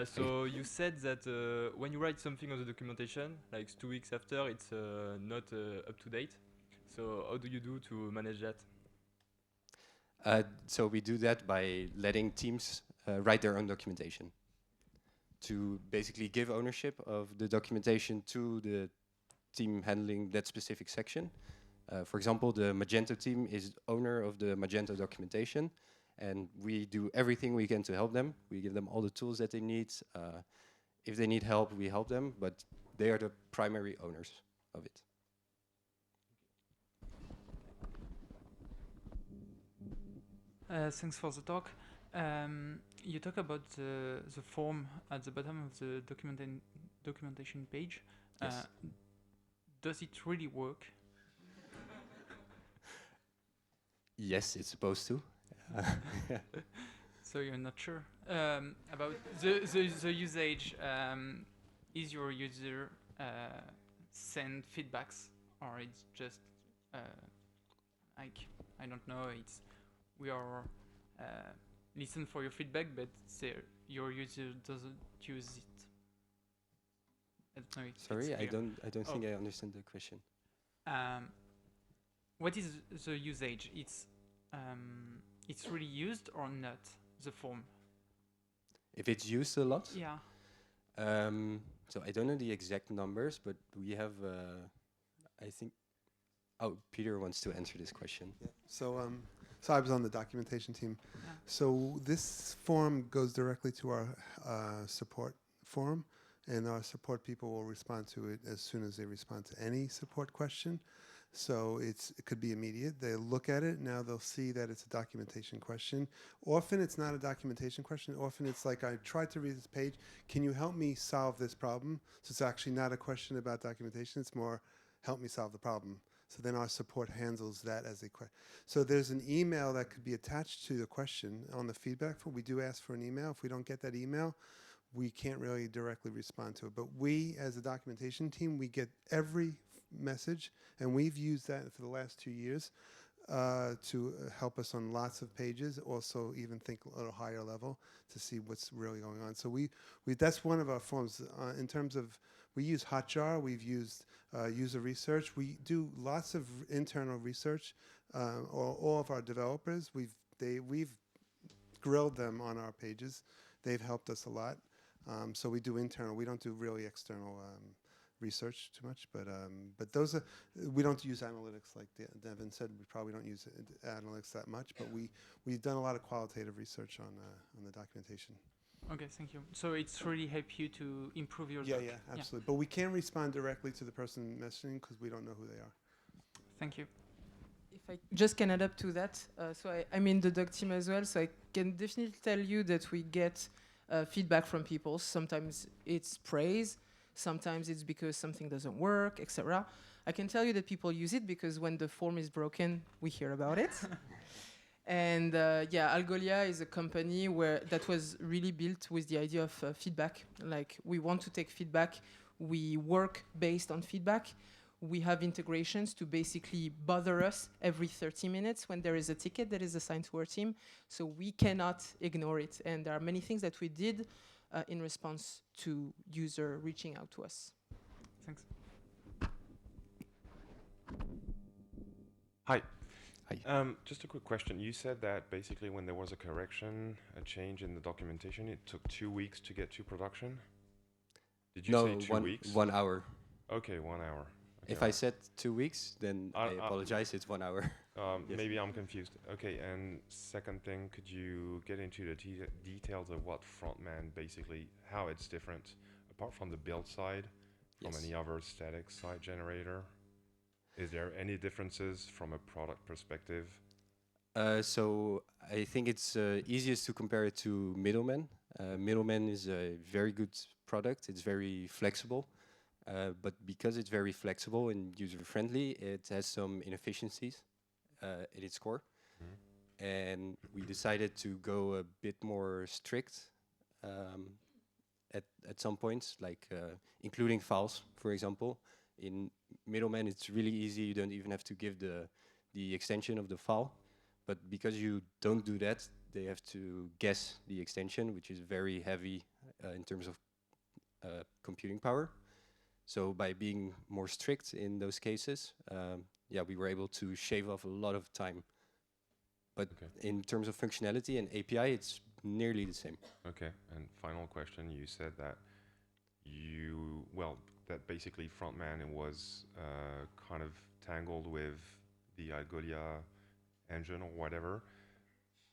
So you said that when you write something on the documentation, like 2 weeks after, it's not up to date. So how do you do to manage that? So we do that by letting teams write their own documentation to basically give ownership of the documentation to the team handling that specific section. For example, the Magento team is owner of the Magento documentation, and we do everything we can to help them. We give them all the tools that they need. If they need help, we help them, but they are the primary owners of it. Thanks for the talk. You talk about the form at the bottom of the documentation page. Yes. Does it really work? Yes, it's supposed to. So you're not sure about the usage. Is your user send feedbacks, or it's just like, I don't know, it's we are listen for your feedback, but your user doesn't use it. I don't know if Sorry, it's I clear. don't think I understand the question. What is the usage? It's really used or not, the form? If it's used a lot, Yeah. so I don't know the exact numbers, but we have, I think, oh, Peter wants to answer this question. Yeah. So I was on the documentation team. Yeah. So this form goes directly to our support forum, and our support people will respond to it as soon as they respond to any support question. So it could be immediate. They look at it, now they'll see that it's a documentation question. Often it's not a documentation question. Often it's like, I tried to read this page. Can you help me solve this problem? So it's actually not a question about documentation. It's more, help me solve the problem. So then our support handles that as a question. So there's an email that could be attached to the question on the feedback form. We do ask for an email. If we don't get that email, we can't really directly respond to it. But we, as a documentation team, we get every message, and we've used that for the last 2 years to help us on lots of pages, also even think a little higher level to see what's really going on. So we that's one of our forms. In terms of, we use Hotjar, we've used user research. We do lots of internal research. All of our developers, we've grilled them on our pages. They've helped us a lot. So we do internal. We don't do really external research too much, but those are, we don't use analytics like Devin said. We probably don't use analytics that much, but we've done a lot of qualitative research on the documentation. Okay, thank you. So it's really help you to improve your Yeah, doc. yeah, absolutely. But we can't respond directly to the person messaging because we don't know who they are. Thank you. If I just can add up to that, so I'm in the doc team as well, so I can definitely tell you that we get feedback from people. Sometimes it's praise, sometimes it's because something doesn't work, etc. I can tell you that people use it because when the form is broken, we hear about it. And yeah, Algolia is a company that was really built with the idea of feedback. Like, we want to take feedback, we work based on feedback. We have integrations to basically bother us every 30 minutes when there is a ticket that is assigned to our team. So we cannot ignore it. And there are many things that we did in response to user reaching out to us. Thanks. Hi. Hi. Just a quick question. You said that basically when there was a correction, a change in the documentation, it took 2 weeks to get to production? Did you say 2 weeks? 1 hour. Okay, 1 hour. Okay. If I said 2 weeks, then I I- apologize, it's 1 hour. Yes. Maybe I'm confused. Okay, and second thing, could you get into the details of what Frontman basically, how it's different, apart from the build side, from Yes. any other static site generator? Is there any differences from a product perspective? So I think it's easiest to compare it to Middleman. Middleman is a very good product. It's very flexible. But because it's very flexible and user-friendly, it has some inefficiencies at its core. Mhm. And we decided to go a bit more strict at some points, like including files, for example. In Middleman, it's really easy. You don't even have to give the extension of the file. But because you don't do that, they have to guess the extension, which is very heavy in terms of computing power. So by being more strict in those cases, yeah, we were able to shave off a lot of time. But in terms of functionality and API, it's nearly the same. Okay, and final question, you said that that basically Frontman was kind of tangled with the Algolia engine or whatever,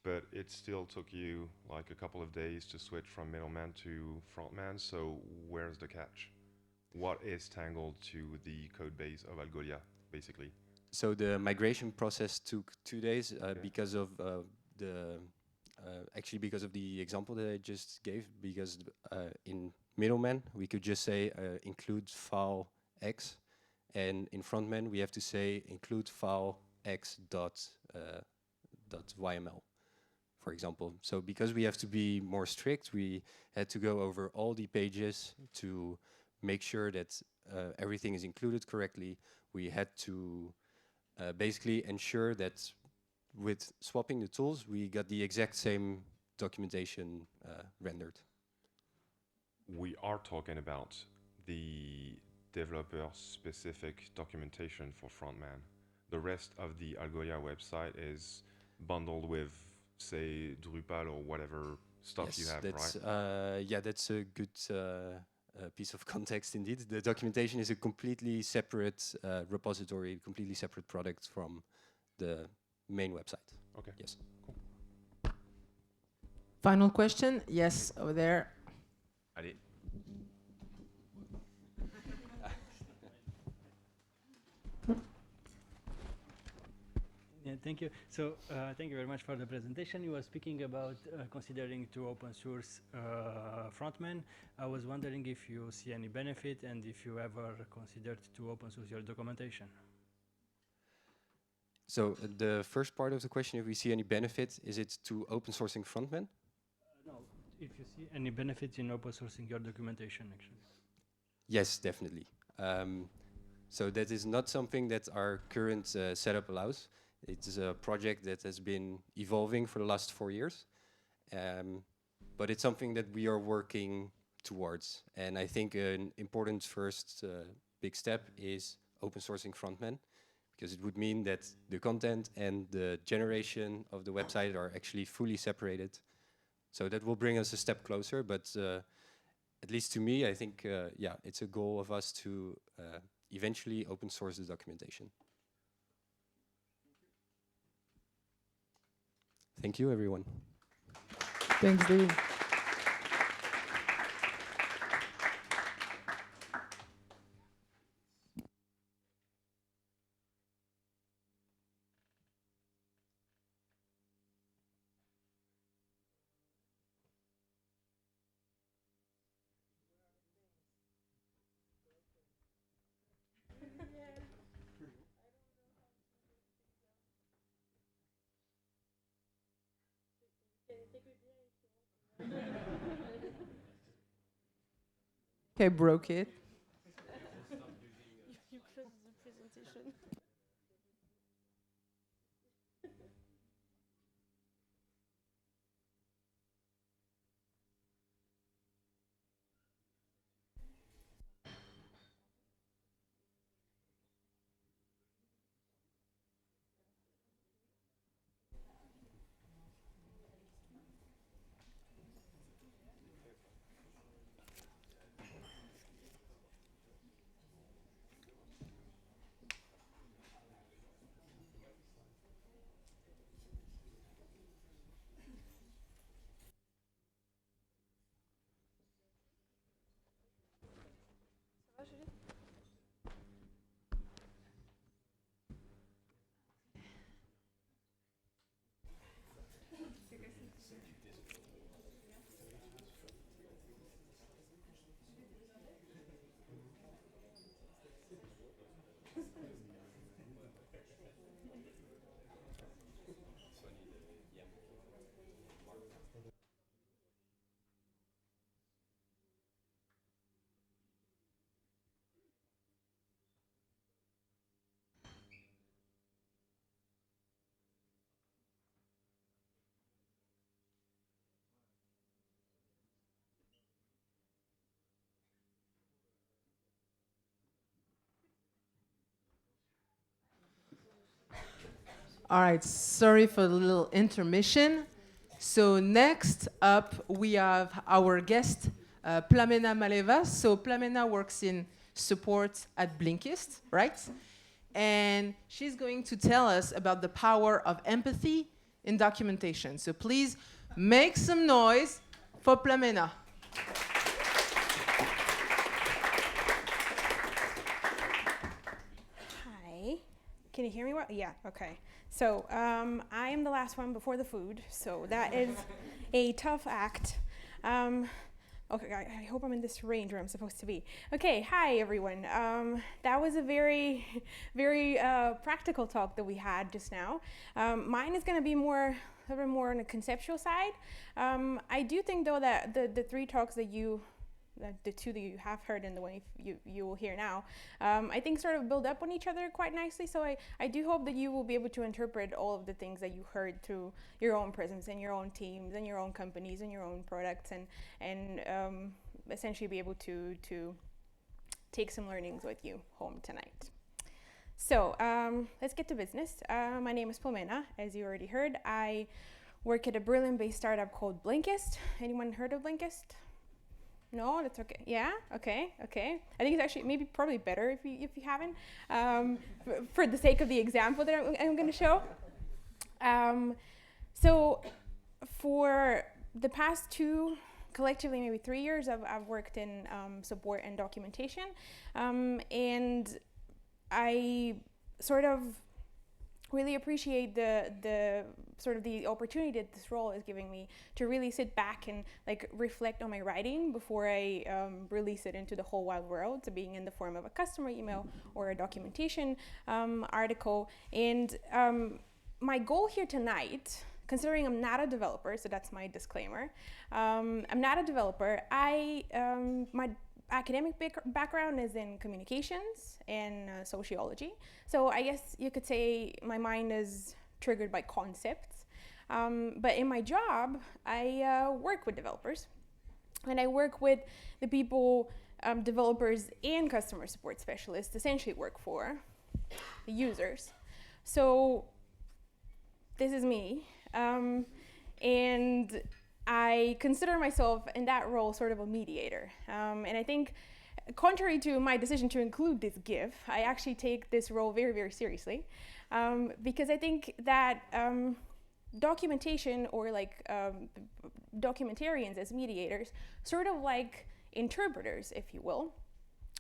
but it still took you like a couple of days to switch from middleman to Frontman, so where's the catch? What is tangled to the code base of Algolia, basically? So the migration process took 2 days Okay. because of the actually because of the example that I just gave. Because in middleman we could just say include file x, and in frontman we have to say include file x dot YML, for example. So because we have to be more strict, we had to go over all the pages to make sure that everything is included correctly. We had to basically ensure that with swapping the tools, we got the exact same documentation rendered. We are talking about the developer-specific documentation for Frontman. The rest of the Algolia website is bundled with, say, Drupal or whatever stuff you have, that's, right? yeah, that's a good piece of context indeed. The documentation is a completely separate repository, completely separate product from the main website. Okay. Yes. Final question? Yes, over there. Allez. Yeah, thank you. So thank you very much for the presentation. You were speaking about considering to open source Frontman. I was wondering if you see any benefit and if you ever considered to open source your documentation. So the first part of the question, if we see any benefit, is it to open sourcing Frontman? No, if you see any benefit in open sourcing your documentation, actually. Yes, definitely. So that is not something that our current setup allows. It is a project that has been evolving for the last 4 years, but it's something that we are working towards. And I think an important first big step is open sourcing Frontman, because it would mean that the content and the generation of the website are actually fully separated. So that will bring us a step closer, but at least to me, I think, yeah, it's a goal of us to eventually open source the documentation. Thank you, everyone. Thanks, David. I broke it. You close the presentation. Ça va, Julie? All right, sorry for the little intermission. So next up, we have our guest, Plamena Maleva. So Plamena works in support at Blinkist, right? And she's going to tell us about the power of empathy in documentation. So please make some noise for Plamena. Hi. Can you hear me well? Yeah, okay. So I am the last one before the food, so that is a tough act. Okay, I hope I'm in this range where I'm supposed to be. Okay, hi everyone. That was a very, very practical talk that we had just now. Mine is going to be a little bit more on the conceptual side. I do think though that the three talks that the two that you have heard and the one you will hear now, I think sort of build up on each other quite nicely. So I do hope that you will be able to interpret all of the things that you heard through your own prisms and your own teams and your own companies and your own products and essentially be able to take some learnings with you home tonight. So let's get to business. My name is Plamena, as you already heard. I work at a Berlin-based startup called Blinkist. Anyone heard of Blinkist? No, that's okay. Yeah, okay. I think it's actually probably better if you haven't, for the sake of the example that I'm going to show. So for the past collectively maybe 3 years, I've worked in support and documentation, and I sort of really appreciate the sort of the opportunity that this role is giving me to really sit back and like reflect on my writing before I release it into the whole wide world, so being in the form of a customer email or a documentation article. And my goal here tonight, considering I'm not a developer, so that's my disclaimer, I'm not a developer. My academic background is in communications and sociology. So I guess you could say my mind is triggered by concepts. But in my job, I work with developers. And I work with the people, developers and customer support specialists essentially work for, the users. So this is me. And I consider myself in that role sort of a mediator. And I think, contrary to my decision to include this GIF, I actually take this role very, very seriously. Because I think that documentation or like documentarians as mediators, sort of like interpreters, if you will,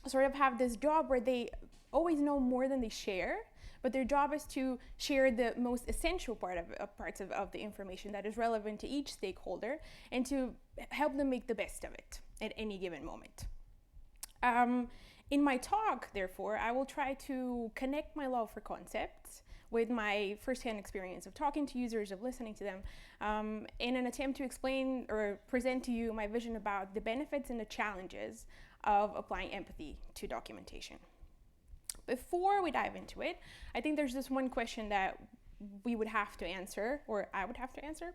sort of have this job where they always know more than they share. But their job is to share the most essential parts of the information that is relevant to each stakeholder and to help them make the best of it at any given moment. In my talk, therefore, I will try to connect my love for concepts with my firsthand experience of talking to users, of listening to them, in an attempt to explain or present to you my vision about the benefits and the challenges of applying empathy to documentation. Before we dive into it, I think there's this one question that we would have to answer, or I would have to answer,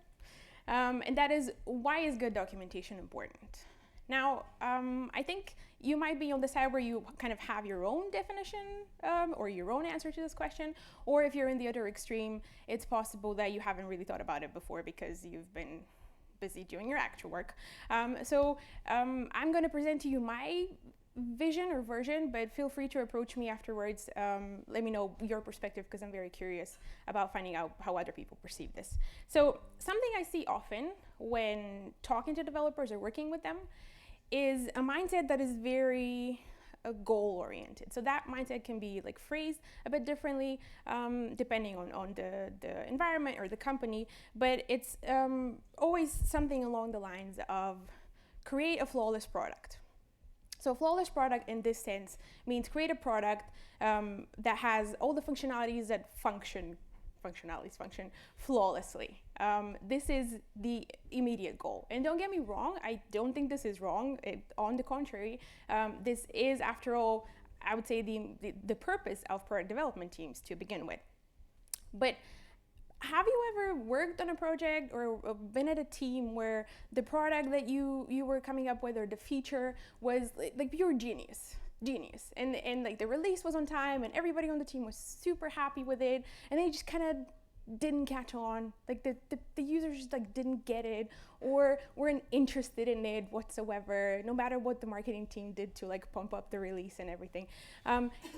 and that is, why is good documentation important? Now, I think you might be on the side where you kind of have your own definition or your own answer to this question, or if you're in the other extreme, it's possible that you haven't really thought about it before because you've been busy doing your actual work. So I'm going to present to you my vision or version, but feel free to approach me afterwards. Let me know your perspective because I'm very curious about finding out how other people perceive this. So something I see often when talking to developers or working with them is a mindset that is very goal-oriented. So that mindset can be like phrased a bit differently depending on the environment or the company, but it's always something along the lines of create a flawless product. So flawless product in this sense means create a product that has all the functionalities that function flawlessly. This is the immediate goal. And don't get me wrong, I don't think this is wrong. On the contrary, this is, after all, I would say the purpose of product development teams to begin with. But have you ever worked on a project or been at a team where the product that you were coming up with or the feature was like pure genius, and like the release was on time and everybody on the team was super happy with it, and they just kind of didn't catch on, like the users just like didn't get it or weren't interested in it whatsoever, no matter what the marketing team did to like pump up the release and everything.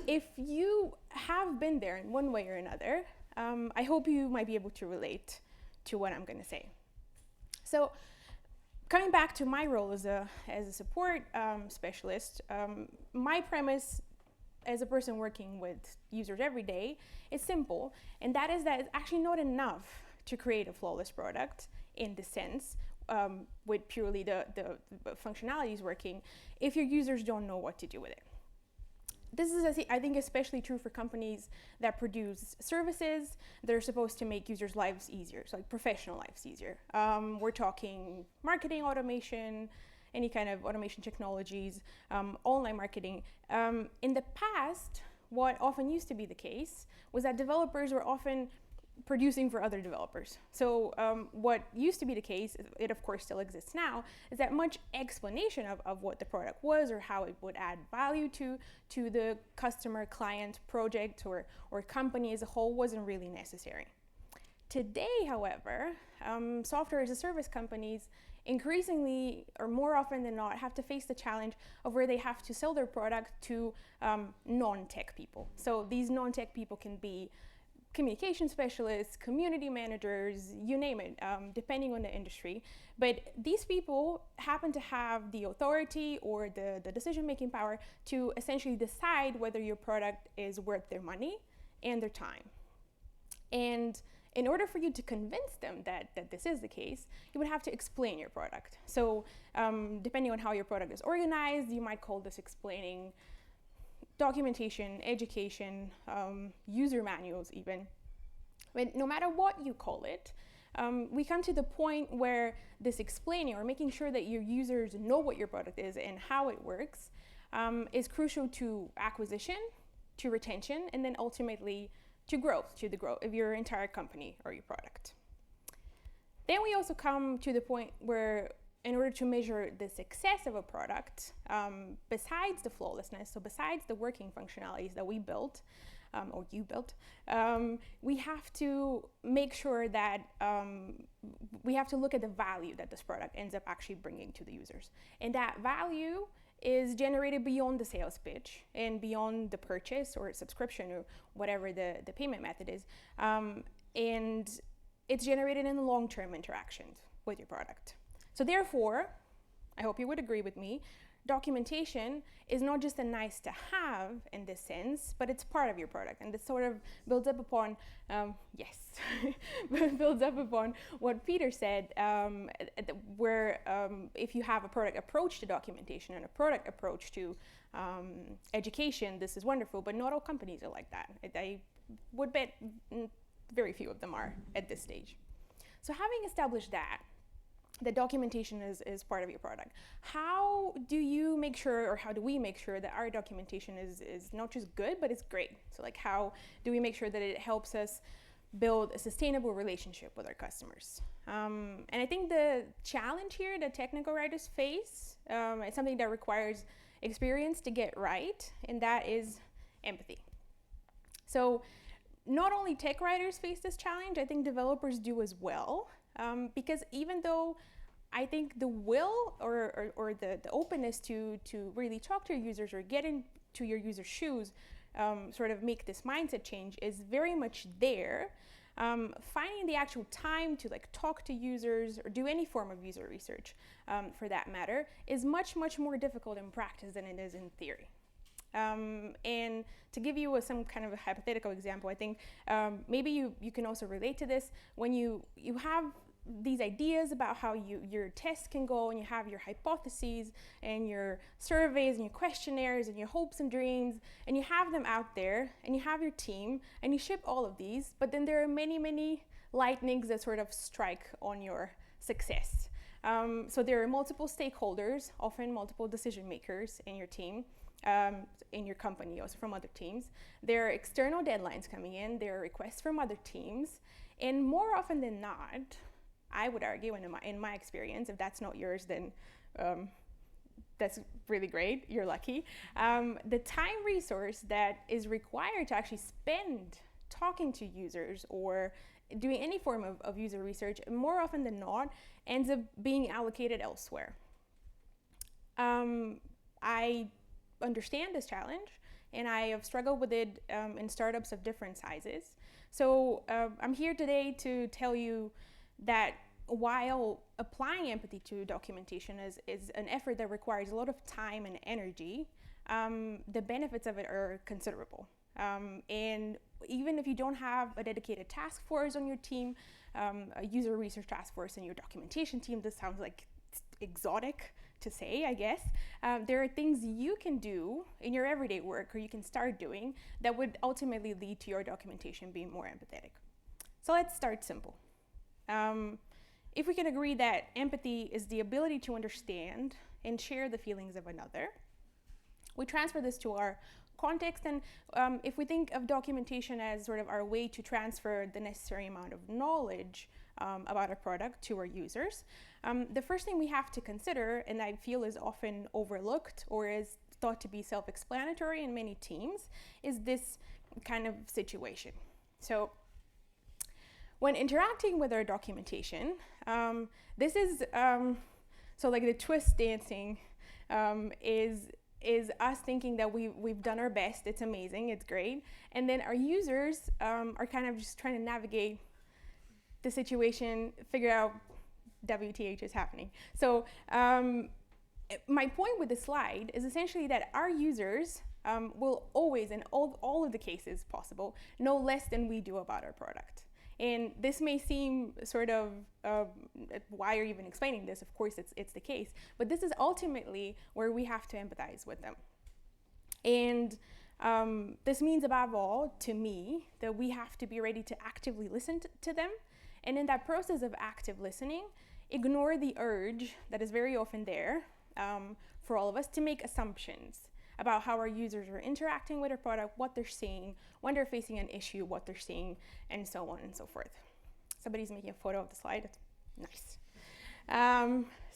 If you have been there in one way or another, I hope you might be able to relate to what I'm going to say. So coming back to my role as a support specialist, my premise as a person working with users every day is simple, and that is that it's actually not enough to create a flawless product in the sense with purely the functionalities working if your users don't know what to do with it. This is, I think, especially true for companies that produce services that are supposed to make users' lives easier, so like professional lives easier. We're talking marketing automation, any kind of automation technologies, online marketing. In the past, what often used to be the case was that developers were often producing for other developers. So what used to be the case, it of course still exists now, is that much explanation of what the product was or how it would add value to the customer, client, project, or company as a whole wasn't really necessary. Today, however, software as a service companies increasingly, or more often than not, have to face the challenge of where they have to sell their product to non-tech people. So these non-tech people can be communication specialists, community managers, you name it, depending on the industry. But these people happen to have the authority or the decision-making power to essentially decide whether your product is worth their money and their time. And in order for you to convince them that this is the case, you would have to explain your product. So depending on how your product is organized, you might call this explaining documentation, education, user manuals even. But no matter what you call it, we come to the point where this explaining or making sure that your users know what your product is and how it works is crucial to acquisition, to retention, and then ultimately to growth, to the growth of your entire company or your product. Then we also come to the point where in order to measure the success of a product, besides the flawlessness, so besides the working functionalities that we built, or you built, we have to make sure that we have to look at the value that this product ends up actually bringing to the users. And that value is generated beyond the sales pitch and beyond the purchase or subscription or whatever the payment method is. And it's generated in the long-term interactions with your product. So therefore, I hope you would agree with me, documentation is not just a nice to have in this sense, but it's part of your product. And this sort of builds up upon, builds up upon what Peter said, where if you have a product approach to documentation and a product approach to education, this is wonderful, but not all companies are like that. I would bet very few of them are at this stage. So having established that, the documentation is part of your product. How do you make sure, or how do we make sure that our documentation is not just good, but it's great? So like, how do we make sure that it helps us build a sustainable relationship with our customers? And I think the challenge here that technical writers face is something that requires experience to get right, and that is empathy. So not only tech writers face this challenge, I think developers do as well. Because even though I think the will or the openness to really talk to your users or get into your users' shoes, sort of make this mindset change is very much there. Finding the actual time to like talk to users or do any form of user research, for that matter, is much more difficult in practice than it is in theory. And to give you some kind of a hypothetical example, I think maybe you can also relate to this. When you have these ideas about how your tests can go, and you have your hypotheses and your surveys and your questionnaires and your hopes and dreams, and you have them out there, and you have your team, and you ship all of these, but then there are many lightnings that sort of strike on your success. So there are multiple stakeholders, often multiple decision makers in your team, in your company, also from other teams. There are external deadlines coming in, there are requests from other teams, and more often than not, I would argue, and in my experience, if that's not yours, then that's really great, you're lucky. The time resource that is required to actually spend talking to users or doing any form of user research, more often than not, ends up being allocated elsewhere. I understand this challenge, and I have struggled with it in startups of different sizes. So I'm here today to tell you that while applying empathy to documentation is an effort that requires a lot of time and energy, the benefits of it are considerable. And even if you don't have a dedicated task force on your team, a user research task force in your documentation team, this sounds like exotic to say, I guess. There are things you can do in your everyday work, or you can start doing, that would ultimately lead to your documentation being more empathetic. So let's start simple. If we can agree that empathy is the ability to understand and share the feelings of another, we transfer this to our context, and if we think of documentation as sort of our way to transfer the necessary amount of knowledge about a product to our users, the first thing we have to consider, and I feel is often overlooked or is thought to be self-explanatory in many teams, is this kind of situation. So when interacting with our documentation, this is, so like the twist dancing is us thinking that we've done our best, it's amazing, it's great, and then our users are kind of just trying to navigate the situation, figure out WTH is happening. So my point with this slide is essentially that our users will always, in all of the cases possible, know less than we do about our product. And this may seem sort of, why are you even explaining this? Of course, it's the case. But this is ultimately where we have to empathize with them. And this means, above all, to me, that we have to be ready to actively listen to them. And in that process of active listening, ignore the urge that is very often there for all of us to make assumptions about how our users are interacting with our product, what they're seeing, when they're facing an issue, what they're seeing, and so on and so forth. Somebody's making a photo of the slide. That's nice.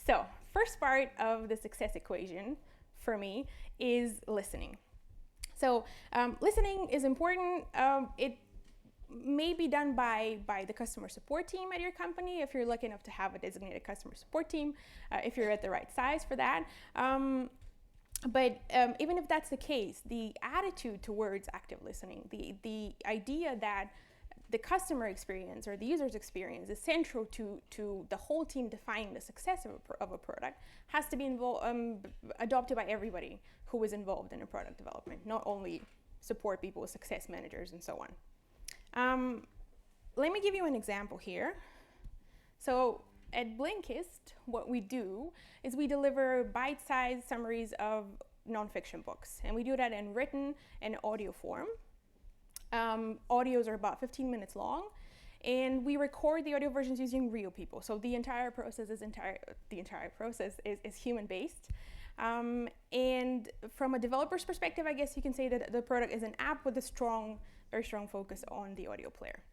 So first part of the success equation for me is listening. So listening is important. It may be done by the customer support team at your company, if you're lucky enough to have a designated customer support team, if you're at the right size for that. But even if that's the case, the attitude towards active listening, the idea that the customer experience or the user's experience is central to the whole team defining the success of a product, has to be adopted by everybody who is involved in a product development, not only support people, success managers, and so on. Let me give you an example here. So at Blinkist, what we do is we deliver bite-sized summaries of nonfiction books, and we do that in written and audio form. Audios are about 15 minutes long, and we record the audio versions using real people. So the entire process is human-based. And from a developer's perspective, I guess you can say that the product is an app with a very strong focus on the audio player.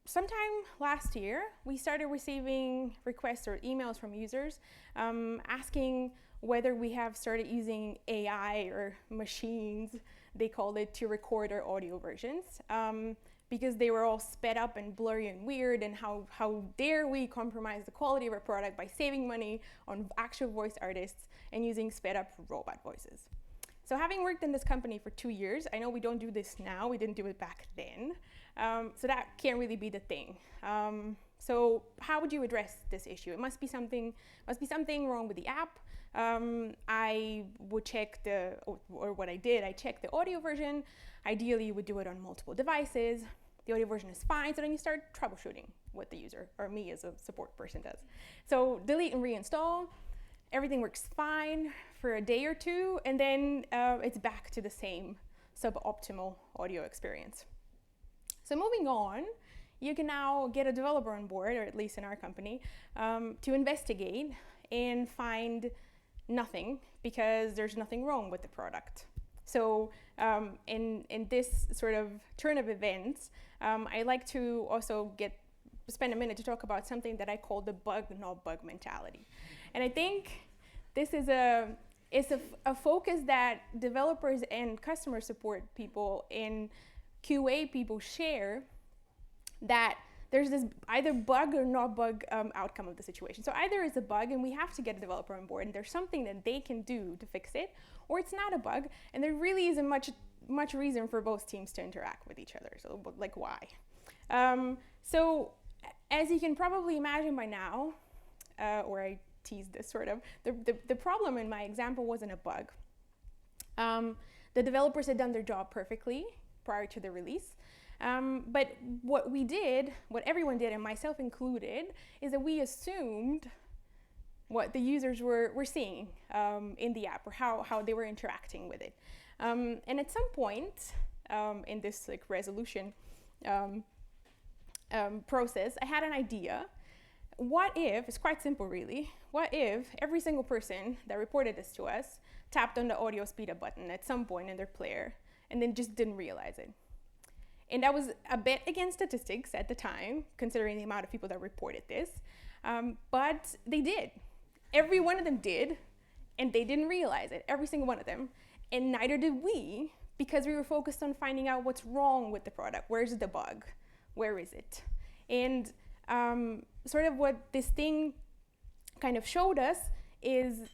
Sometime last year, we started receiving requests or emails from users asking whether we have started using AI or machines, they called it, to record our audio versions, because they were all sped up and blurry and weird, and how dare we compromise the quality of our product by saving money on actual voice artists and using sped up robot voices. So having worked in this company for 2 years, I know we don't do this now, we didn't do it back then. So that can't really be the thing. So how would you address this issue? It must be something wrong with the app. I would check what I did, I checked the audio version. Ideally, you would do it on multiple devices. The audio version is fine, so then you start troubleshooting what the user, or me as a support person, does. So delete and reinstall. Everything works fine for a day or two, and then it's back to the same suboptimal audio experience. So moving on, you can now get a developer on board, or at least in our company, to investigate and find nothing, because there's nothing wrong with the product. So in this sort of turn of events, I like to also spend a minute to talk about something that I call the bug not bug mentality. And I think this is a focus that developers and customer support people QA people share that there's this either bug or not bug outcome of the situation. So either it's a bug and we have to get a developer on board and there's something that they can do to fix it, or it's not a bug and there really isn't much reason for both teams to interact with each other. So like why? So as you can probably imagine by now, or I teased this sort of, the problem in my example wasn't a bug. The developers had done their job perfectly prior to the release. But what everyone did, and myself included, is that we assumed what the users were seeing in the app, or how they were interacting with it. And at some point in this like resolution process, I had an idea. What if, it's quite simple really, what if every single person that reported this to us tapped on the audio speed up button at some point in their player and then just didn't realize it? And that was a bit against statistics at the time, considering the amount of people that reported this, but they did. Every one of them did, and they didn't realize it, every single one of them. And neither did we, because we were focused on finding out what's wrong with the product. Where's the bug? Where is it? And sort of what this thing kind of showed us is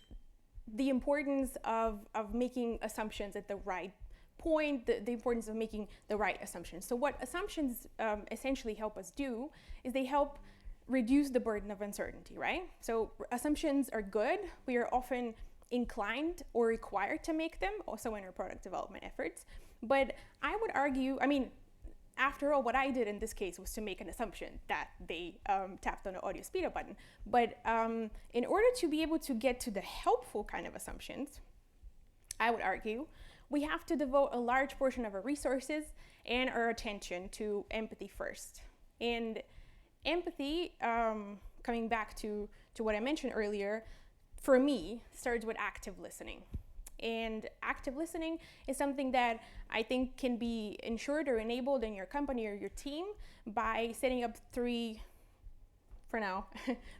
the importance of making assumptions at the right point, the importance of making the right assumptions. So what assumptions essentially help us do is they help reduce the burden of uncertainty, right? So assumptions are good. We are often inclined or required to make them, also in our product development efforts. But I would argue, I mean, after all, what I did in this case was to make an assumption that they tapped on the audio speed up button. But in order to be able to get to the helpful kind of assumptions, I would argue, we have to devote a large portion of our resources and our attention to empathy first. And empathy, coming back to what I mentioned earlier, for me, starts with active listening. And active listening is something that I think can be ensured or enabled in your company or your team by setting up 3, for now,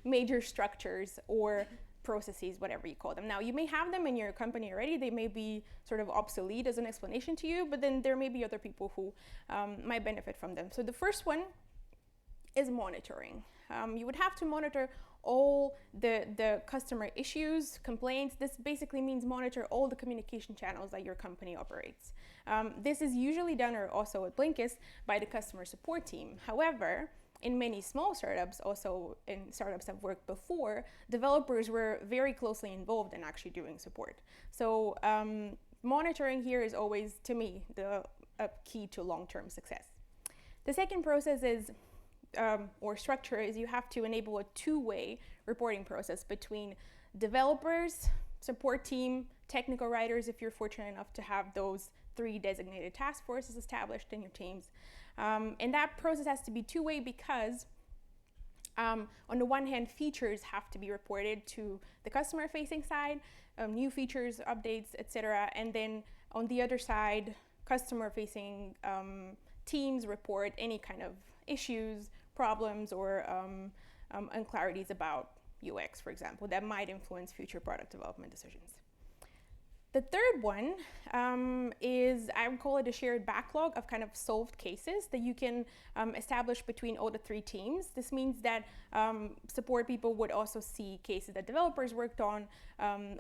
major structures or processes, whatever you call them. Now, you may have them in your company already. They may be sort of obsolete as an explanation to you, but then there may be other people who might benefit from them. So the first one is monitoring. You would have to monitor all the customer issues, complaints. This basically means monitor all the communication channels that your company operates. This is usually done, or also at Blinkist, by the customer support team. However, in many small startups, also in startups I've worked before, developers were very closely involved in actually doing support. So monitoring here is always, to me, a key to long-term success. The second process is, or structure, is you have to enable a two-way reporting process between developers, support team, technical writers, if you're fortunate enough to have those 3 designated task forces established in your teams. And that process has to be two-way because on the one hand, features have to be reported to the customer-facing side, new features, updates, etc. And then on the other side, customer-facing teams report any kind of issues, problems, or unclarities about UX, for example, that might influence future product development decisions. The third one is, I would call it a shared backlog of kind of solved cases that you can establish between all the 3 teams. This means that support people would also see cases that developers worked on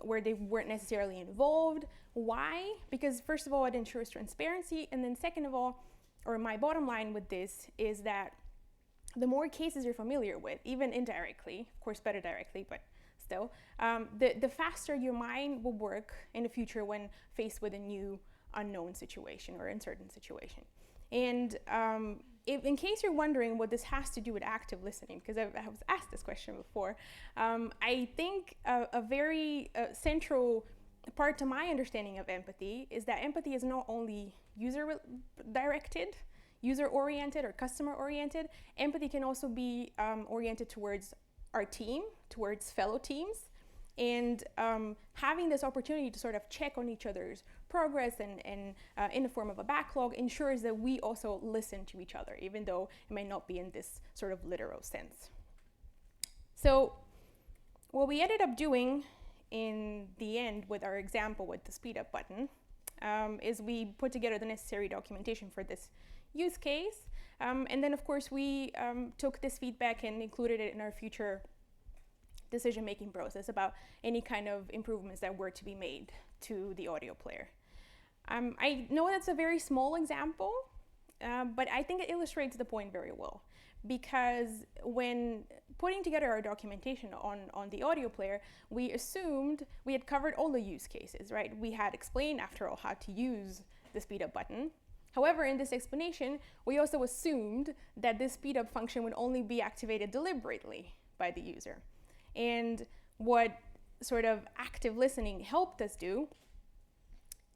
where they weren't necessarily involved. Why? Because first of all, it ensures transparency, and then second of all, or my bottom line with this is that the more cases you're familiar with, even indirectly, of course better directly, but still, the faster your mind will work in the future when faced with a new unknown situation or uncertain situation. And in case you're wondering what this has to do with active listening, because I was asked this question before, I think a very central part to my understanding of empathy is that empathy is not only user-directed, user-oriented, or customer-oriented. Empathy can also be oriented towards our team, towards fellow teams, and having this opportunity to sort of check on each other's progress and in the form of a backlog ensures that we also listen to each other, even though it may not be in this sort of literal sense. So what we ended up doing in the end with our example with the speed up button is we put together the necessary documentation for this use case. And then, of course, we took this feedback and included it in our future decision-making process about any kind of improvements that were to be made to the audio player. I know that's a very small example, but I think it illustrates the point very well, because when putting together our documentation on the audio player, we assumed we had covered all the use cases, right? We had explained, after all, how to use the speed up button. However, in this explanation, we also assumed that this speed up function would only be activated deliberately by the user. And what sort of active listening helped us do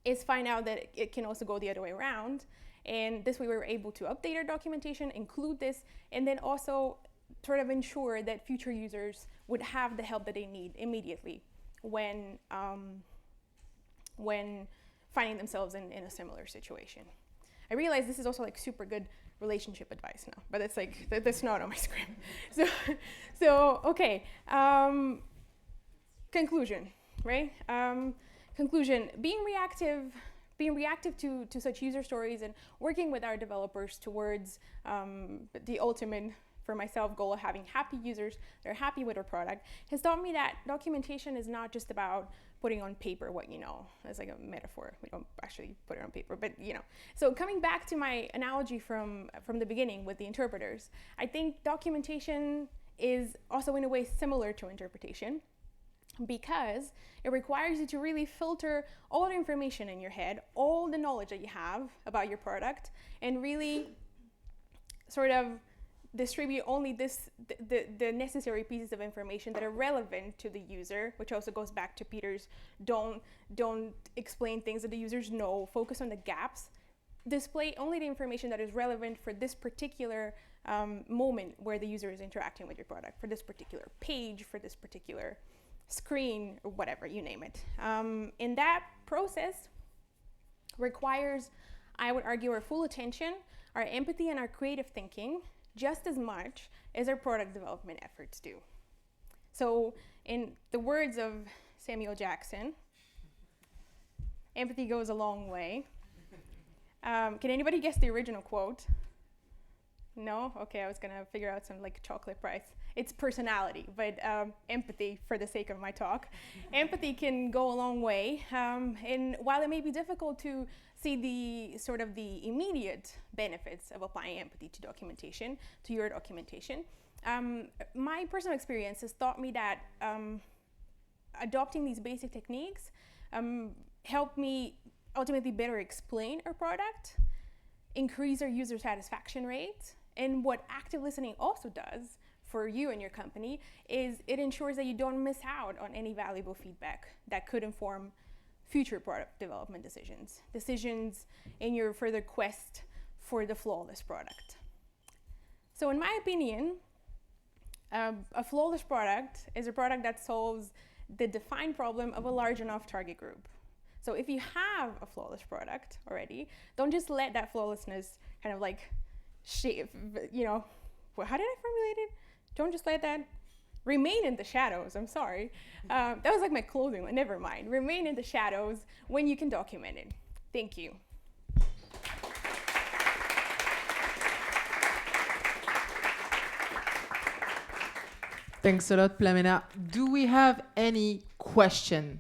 is find out that it can also go the other way around. And this way we were able to update our documentation, include this, and then also sort of ensure that future users would have the help that they need immediately when finding themselves in a similar situation. I realize this is also like super good relationship advice now, but it's like, that's not on my script. So okay, conclusion, right? Conclusion, being reactive to such user stories and working with our developers towards the ultimate, for myself, goal of having happy users that are happy with our product has taught me that documentation is not just about putting on paper what you know. It's like a metaphor. We don't actually put it on paper, but you know. So coming back to my analogy from the beginning with the interpreters, I think documentation is also in a way similar to interpretation, because it requires you to really filter all the information in your head, all the knowledge that you have about your product, and really sort of distribute only the necessary pieces of information that are relevant to the user, which also goes back to Peter's don't explain things that the users know, focus on the gaps, display only the information that is relevant for this particular moment where the user is interacting with your product, for this particular page, for this particular screen, or whatever, you name it. And that process requires, I would argue, our full attention, our empathy, and our creative thinking, just as much as our product development efforts do. So in the words of Samuel Jackson, empathy goes a long way. Can anybody guess the original quote? No? Okay, I was gonna figure out some like chocolate price. It's personality, but empathy for the sake of my talk. Empathy can go a long way. And while it may be difficult to see the sort of the immediate benefits of applying empathy to documentation, to your documentation, my personal experience has taught me that adopting these basic techniques help me ultimately better explain our product, increase our user satisfaction rate. And what active listening also does for you and your company is it ensures that you don't miss out on any valuable feedback that could inform future product development decisions in your further quest for the flawless product. So in my opinion, a flawless product is a product that solves the defined problem of a large enough target group. So if you have a flawless product already, don't just let that flawlessness kind of like shape, you know, how did I formulate it? Don't just let that remain in the shadows. I'm sorry. That was like my clothing line. Never mind. Remain in the shadows when you can document it. Thank you. Thanks a lot, Plamena. Do we have any question?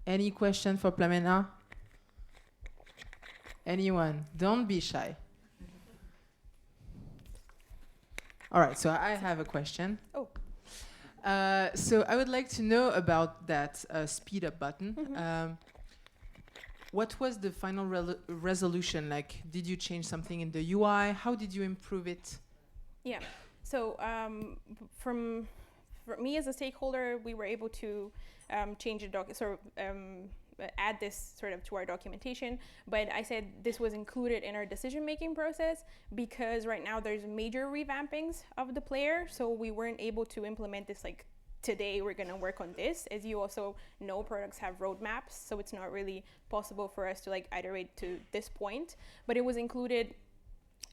Any question for Plamena? Anyone? Don't be shy. All right, so I have a question. Oh. So I would like to know about that speed up button. Mm-hmm. What was the final resolution? Like, did you change something in the UI? How did you improve it? Yeah. So for me as a stakeholder, we were able to change the add this sort of to our documentation, but I said this was included in our decision-making process because right now there's major revampings of the player, so we weren't able to implement this like today we're going to work on this. As you also know, products have roadmaps, so it's not really possible for us to like iterate to this point, but it was included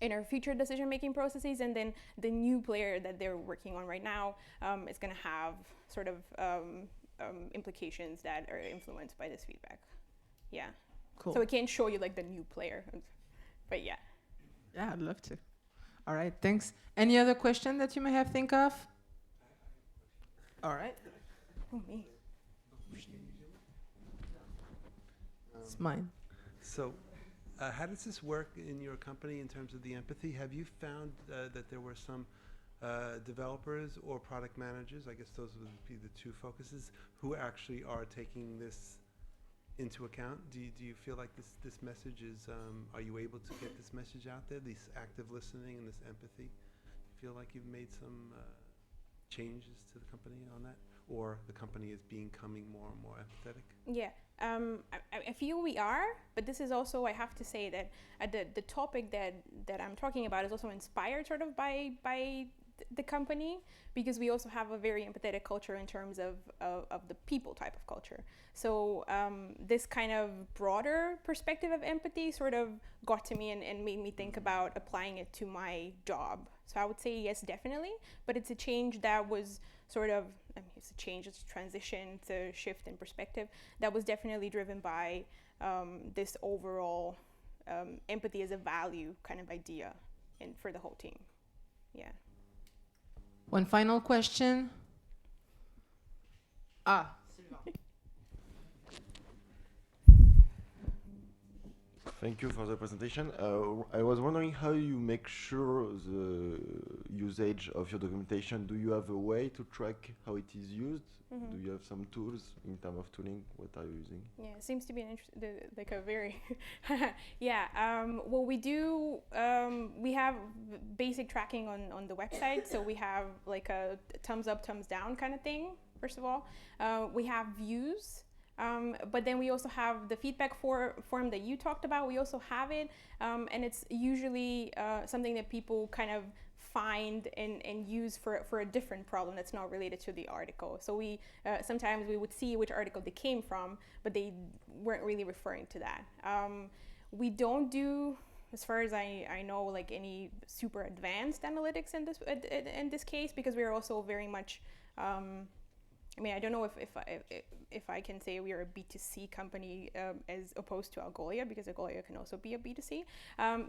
in our future decision-making processes, and then the new player that they're working on right now is going to have sort of implications that are influenced by this feedback. Yeah. Cool. So it can't show you like the new player. But yeah. Yeah, I'd love to. All right, thanks. Any other question that you may have think of? All right. Oh, me. It's mine. So, how does this work in your company in terms of the empathy? Have you found that there were some developers or product managers, I guess those would be the two focuses, who actually are taking this into account? Do you feel like this message is, are you able to get this message out there, this active listening and this empathy? You feel like you've made some changes to the company on that? Or the company is becoming more and more empathetic? Yeah, I feel we are, but this is also, I have to say that the topic that I'm talking about is also inspired sort of by the company, because we also have a very empathetic culture in terms of the people type of culture. So this kind of broader perspective of empathy sort of got to me and made me think about applying it to my job. So I would say yes, definitely, but it's a change that was sort of, I mean, it's a change, it's a transition, it's a shift in perspective that was definitely driven by this overall empathy as a value kind of idea for the whole team. Yeah. One final question. Thank you for the presentation. I was wondering how you make sure the usage of your documentation. Do you have a way to track how it is used? Mm-hmm. Do you have some tools in terms of tooling? What are you using? Yeah, it seems to be like a very yeah. Well, we do. We have basic tracking on the website. So we have like a thumbs up, thumbs down kind of thing. First of all, we have views. But then we also have the feedback form that you talked about. We also have it, and it's usually something that people kind of find and use for a different problem that's not related to the article. So we sometimes we would see which article they came from, but they weren't really referring to that. We don't do, as far as I know, like any super advanced analytics in this case, because we are also very much. I mean, I don't know if I can say we are a B2C company as opposed to Algolia, because Algolia can also be a B2C.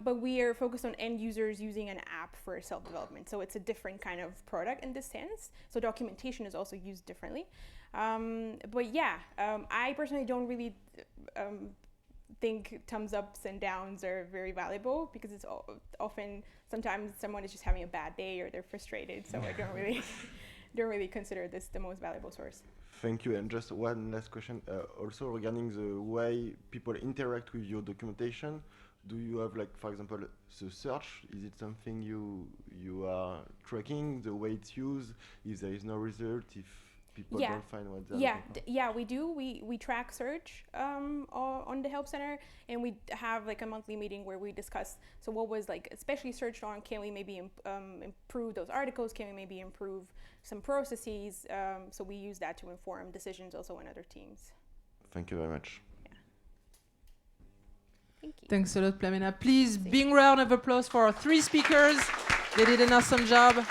But we are focused on end users using an app for self-development. So it's a different kind of product in this sense. So documentation is also used differently. But yeah, I personally don't really think thumbs ups and downs are very valuable, because it's often, sometimes someone is just having a bad day or they're frustrated. So I don't really consider this the most valuable source. Thank you. And just one last question, also regarding the way people interact with your documentation. Do you have, like, for example, the search? Is it something you are tracking, the way it's used, if there is no result, if people don't find what they're looking for? Yeah, we do. We track search on the Help Center, and we have like a monthly meeting where we discuss, so what was like especially searched on, can we maybe improve those articles, can we maybe improve some processes, so we use that to inform decisions also in other teams. Thank you very much. Yeah. Thank you. Thanks a lot, Plamena. Please, big round of applause for our 3 speakers. They did an awesome job.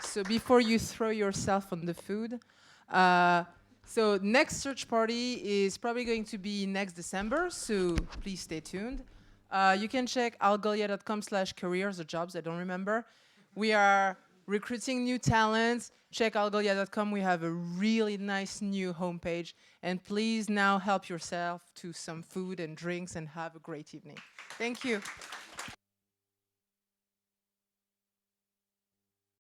So before you throw yourself on the food, so next search party is probably going to be next December, so please stay tuned. You can check algolia.com/careers or jobs, I don't remember. We are recruiting new talents. Check algolia.com, we have a really nice new homepage. And please now help yourself to some food and drinks and have a great evening. Thank you.